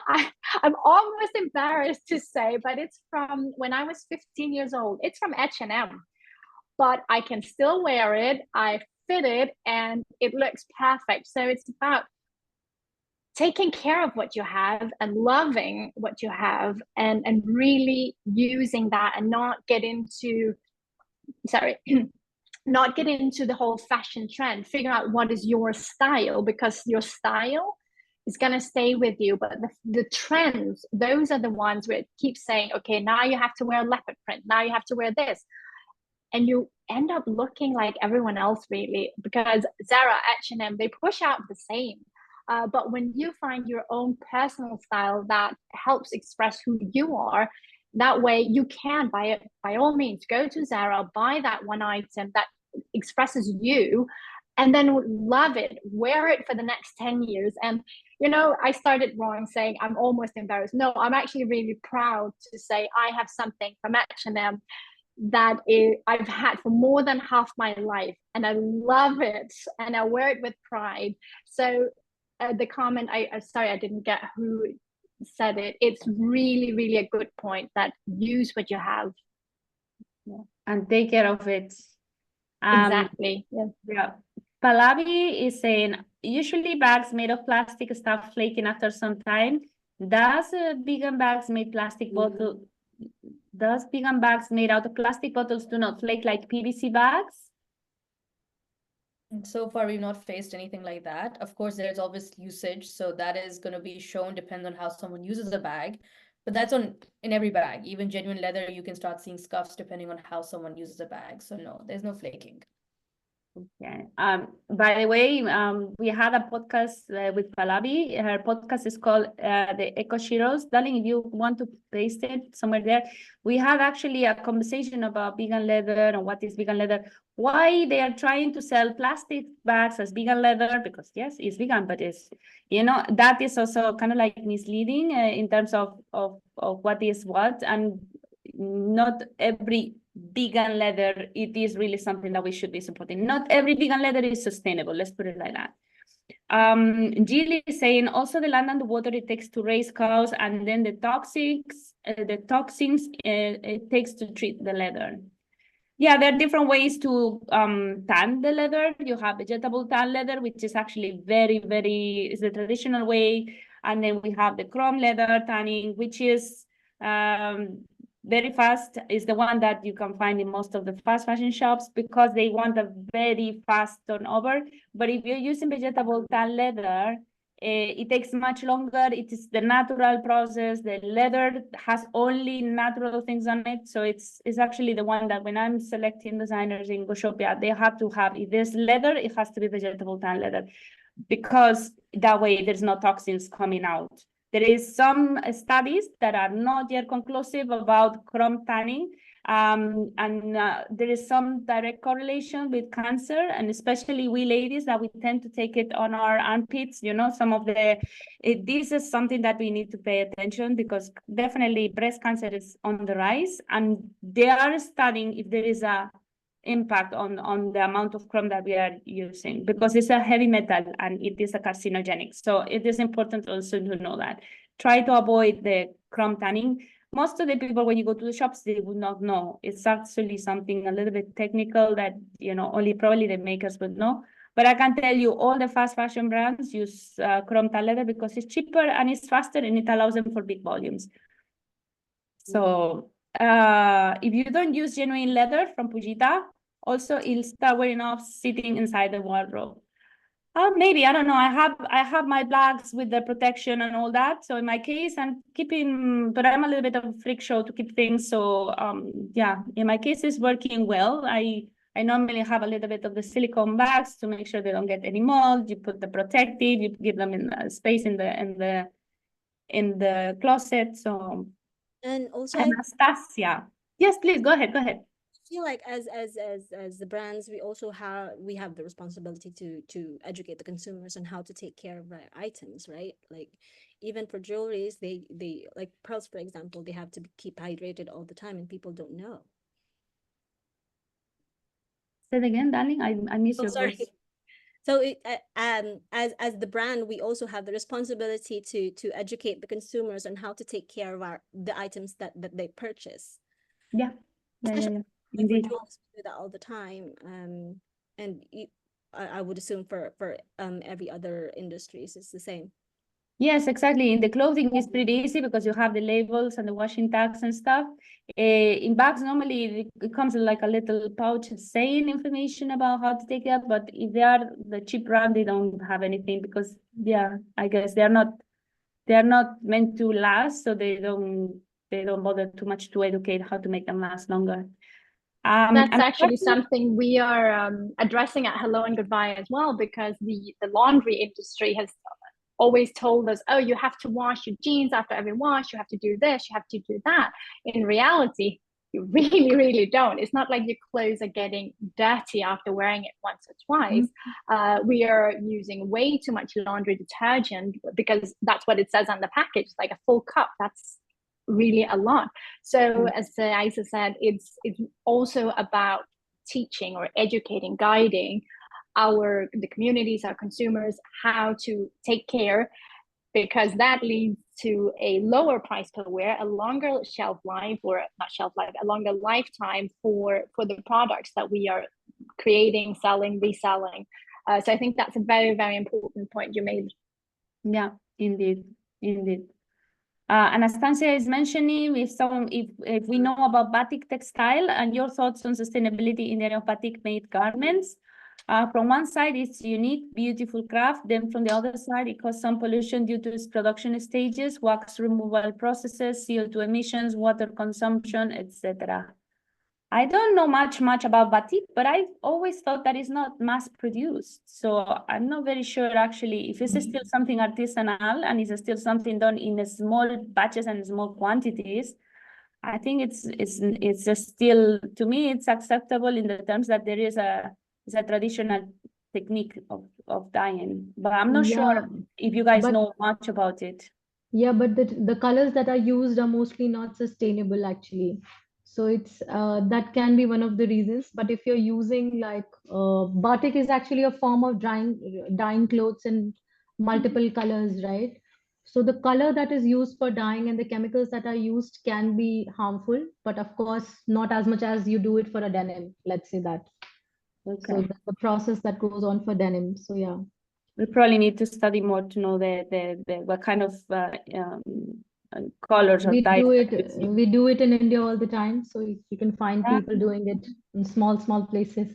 E: I'm almost embarrassed to say, but it's from when I was 15 years old. It's from H&M, but I can still wear it. I fit it and it looks perfect. So it's about taking care of what you have and loving what you have, and really using that, and not get into not get into the whole fashion trend. Figure out what is your style, because your style is going to stay with you, but the trends, those are the ones where it keeps saying, okay, now you have to wear leopard print, now you have to wear this, and you end up looking like everyone else, really, because Zara, H&M, they push out the same. But when you find your own personal style that helps express who you are, that way you can, by all means, go to Zara, buy that one item that expresses you, and then love it, wear it for the next 10 years. And I started wrong saying I'm almost embarrassed. No, I'm actually really proud to say I have something from H&M that I've had for more than half my life, and I love it, and I wear it with pride. So the comment, sorry, I didn't get who said it. It's really, really a good point, that use what you have.
A: And take care of it.
E: Exactly.
A: Yeah. Pallavi is saying, usually bags made of plastic start flaking after some time. Does vegan bags made out of plastic bottles do not flake like PVC bags?
C: So far, we've not faced anything like that. Of course, there's always usage, so that is going to be shown depending on how someone uses the bag. But that's in every bag. Even genuine leather, you can start seeing scuffs depending on how someone uses a bag. So no, there's no flaking.
A: Okay. By the way, we had a podcast with Palabi. Her podcast is called the Eco Shiros. Darling, if you want to paste it somewhere there, we had actually a conversation about vegan leather and what is vegan leather, why they are trying to sell plastic bags as vegan leather, because yes, it's vegan, but it's, that is also kind of like misleading in terms of what is what, and not every vegan leather, it is really something that we should be supporting. Not every vegan leather is sustainable, let's put it like that. Jill is saying also the land and the water it takes to raise cows, and then the toxins it takes to treat the leather. Yeah, there are different ways to tan the leather. You have vegetable tan leather, which is actually is the traditional way. And then we have the chrome leather tanning, which is very fast, is the one that you can find in most of the fast fashion shops because they want a very fast turnover. But if you're using vegetable tan leather, it takes much longer. It is the natural process. The leather has only natural things on it. So it's actually the one that when I'm selecting designers in Goshopia, they have to have, if there's leather, it has to be vegetable tan leather, because that way there's no toxins coming out. There is some studies that are not yet conclusive about chrome tanning, and there is some direct correlation with cancer, and especially we ladies that we tend to take it on our armpits. Some of this is something that we need to pay attention, because definitely breast cancer is on the rise, and they are studying if there is a impact on the amount of chrome that we are using, because it's a heavy metal and it is a carcinogenic. So it is important also to know that. Try to avoid the chrome tanning. Most of the people, when you go to the shops, they would not know. It's actually something a little bit technical that, only probably the makers would know. But I can tell you all the fast fashion brands use chrome tan leather because it's cheaper and it's faster and it allows them for big volumes. So if you don't use genuine leather from Fujita, also it'll start wearing off sitting inside the wardrobe. Maybe, I don't know. I have my blacks with the protection and all that. So in my case, but I'm a little bit of a freak show to keep things. So yeah, in my case, it's working well. I normally have a little bit of the silicone bags to make sure they don't get any mold. You put the protective, you give them in a space in the closet. So.
D: And also
A: Anastasia. Yes, please go ahead.
D: I feel like as the brands, we have the responsibility to educate the consumers on how to take care of their items, right? Like even for jewelries, they like pearls, for example, they have to keep hydrated all the time, and people don't know.
A: Say it again, darling. I missed your
D: sorry.
A: voice.
D: So as the brand, we also have the responsibility to educate the consumers on how to take care of the items that they purchase.
A: Yeah.
D: Especially
A: Indeed.
D: for jewelers, we do that all the time. And I would assume for every other industries, it's the same.
A: Yes, exactly. In the clothing, it's pretty easy because you have the labels and the washing tags and stuff. In bags, normally it comes like a little pouch saying information about how to take it. But if they are the cheap brand, they don't have anything because, yeah, I guess they are not meant to last, so they don't bother too much to educate how to make them last longer.
E: That's actually something we are addressing at Hello and Goodbye as well, because the laundry industry has always told us, oh, you have to wash your jeans after every wash, you have to do this, you have to do that. In reality, you really, really don't. It's not like your clothes are getting dirty after wearing it once or twice. We are using way too much laundry detergent because that's what it says on the package, like a full cup. That's really a lot. So as Isa said, it's also about teaching or educating, guiding the communities, our consumers, how to take care, because that leads to a lower price per wear, a longer shelf life, or not shelf life, a longer lifetime for the products that we are creating, selling, reselling. So I think that's a very, very important point you made.
A: Yeah, indeed. Anastasia is mentioning if we know about batik textile and your thoughts on sustainability in the area of batik made garments. From one side, it's unique, beautiful craft. Then from the other side, it causes some pollution due to its production stages, wax removal processes, CO2 emissions, water consumption, etc. I don't know much about batik, but I've always thought that it's not mass produced. So I'm not very sure actually if it's still something artisanal and it's still something done in small batches and small quantities. I think it's just still, to me, it's acceptable in the terms that there is it's a traditional technique of dyeing. But I'm not sure if you guys
B: but
A: know much about it.
B: yeah, but the colors that are used are mostly not sustainable actually. So it's that can be one of the reasons. But if you're using like batik is actually a form of dyeing clothes in multiple colors, right? So the color that is used for dyeing and the chemicals that are used can be harmful, but of course not as much as you do it for a denim, let's say that. So
A: Okay.
B: the process that goes on for denim. So yeah.
A: We probably need to study more to know the what kind of colors or
B: We
A: dyes
B: do
A: are
B: it
A: using.
B: we do it in India all the time, so you can find
A: Yeah.
B: people doing it in small places.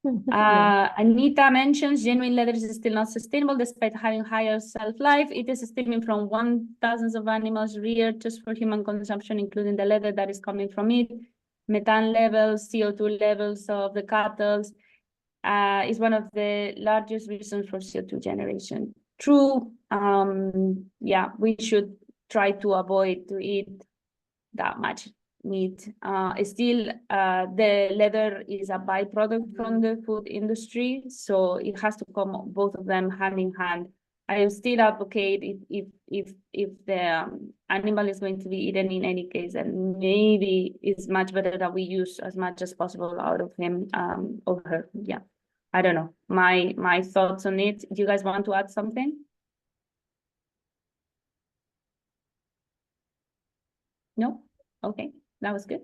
B: Yeah.
A: Anita mentions genuine leather is still not sustainable despite having higher shelf-life. It is stemming from 1,000 of animals reared just for human consumption, including the leather that is coming from it. Methane levels, CO2 levels of the cattle is one of the largest reasons for CO2 generation. True. Yeah, we should try to avoid to eat that much meat. Still, the leather is a byproduct from the food industry, so it has to come both of them hand in hand. I am still advocate if the animal is going to be eaten in any case, and maybe it's much better that we use as much as possible out of him or her. Yeah, I don't know. My thoughts on it. Do you guys want to add something? No? Okay, that was good.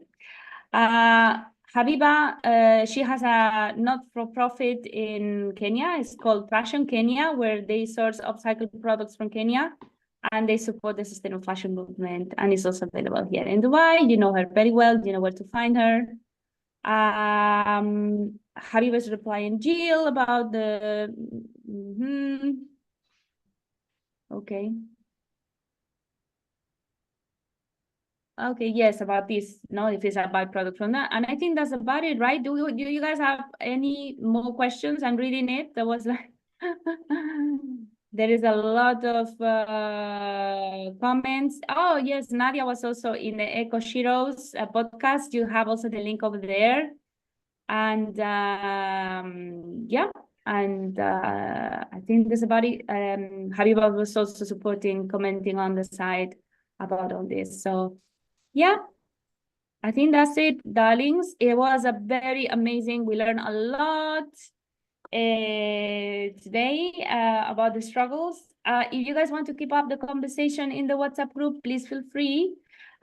A: Habiba, she has a not-for-profit in Kenya. It's called Fashion Kenya, where they source upcycled products from Kenya, and they support the sustainable fashion movement, and it's also available here in Dubai. You know her very well. You know where to find her. Habiba is replying Jill about the... Okay. Okay, yes, about this, no, if it's a byproduct from that. And I think that's about it, right? Do you guys have any more questions? I'm reading it. There was like, there is a lot of comments. Oh, yes, Nadia was also in the Eco Shiro's podcast. You have also the link over there. And yeah, and I think that's about it. Habiba was also supporting, commenting on the side about all this. So yeah, I think that's it, darlings. It was a very amazing. We learned a lot today about the struggles. If you guys want to keep up the conversation in the WhatsApp group, please feel free.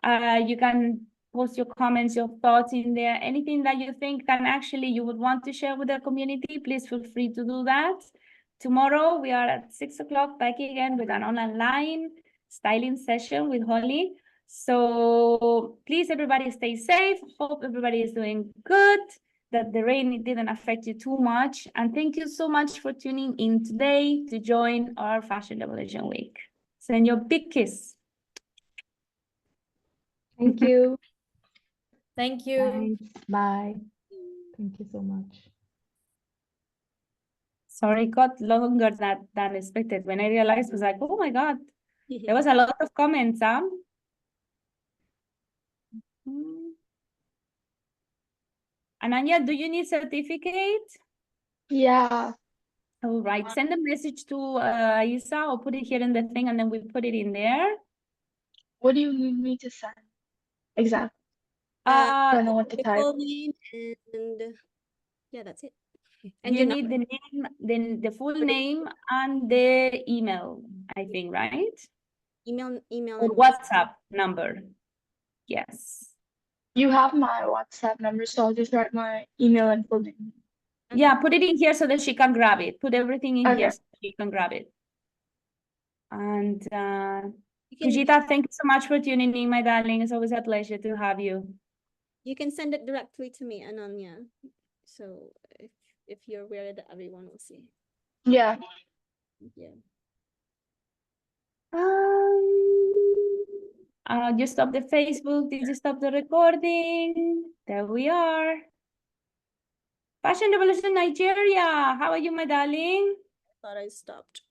A: You can post your comments, your thoughts in there. Anything that you think can actually you would want to share with the community, please feel free to do that. Tomorrow we are at 6 o'clock back again with an online styling session with Holly. So please, everybody stay safe. Hope everybody is doing good, that the rain didn't affect you too much. And thank you so much for tuning in today to join our Fashion Revolution Week. Send your big kiss.
B: Thank you.
C: Thank you.
B: Thanks. Bye. Thank you so much.
A: Sorry, it got longer than expected. When I realized, I was like, oh my God, there was a lot of comments, huh? Ananya, do you need certificate?
H: Yeah.
A: All right, send a message to Aisa or put it here in the thing and then we put it in there.
H: What do you need me to send? Exactly. I don't know what to
D: Your
H: type.
D: full name and yeah, that's it. And
A: You
D: your
A: need
D: number.
A: the name, then the full name and the email, I think, right?
D: Email
A: Or
D: and
A: WhatsApp number. Yes.
H: You have my WhatsApp number, so I'll just write my email and full name.
A: Yeah, put it in here so that she can grab it. Put everything in here
H: Okay.
A: so she can grab it. And
D: You can
A: Fujita, thank you so much for tuning in, my darling. It's always a pleasure to have you.
D: send it directly to me, Ananya. So if you're aware that everyone will see.
H: Yeah.
D: Yeah.
A: You stop the Facebook. Did you stop the recording? There we are. Fashion Revolution Nigeria. How are you, my darling?
D: Thought I stopped.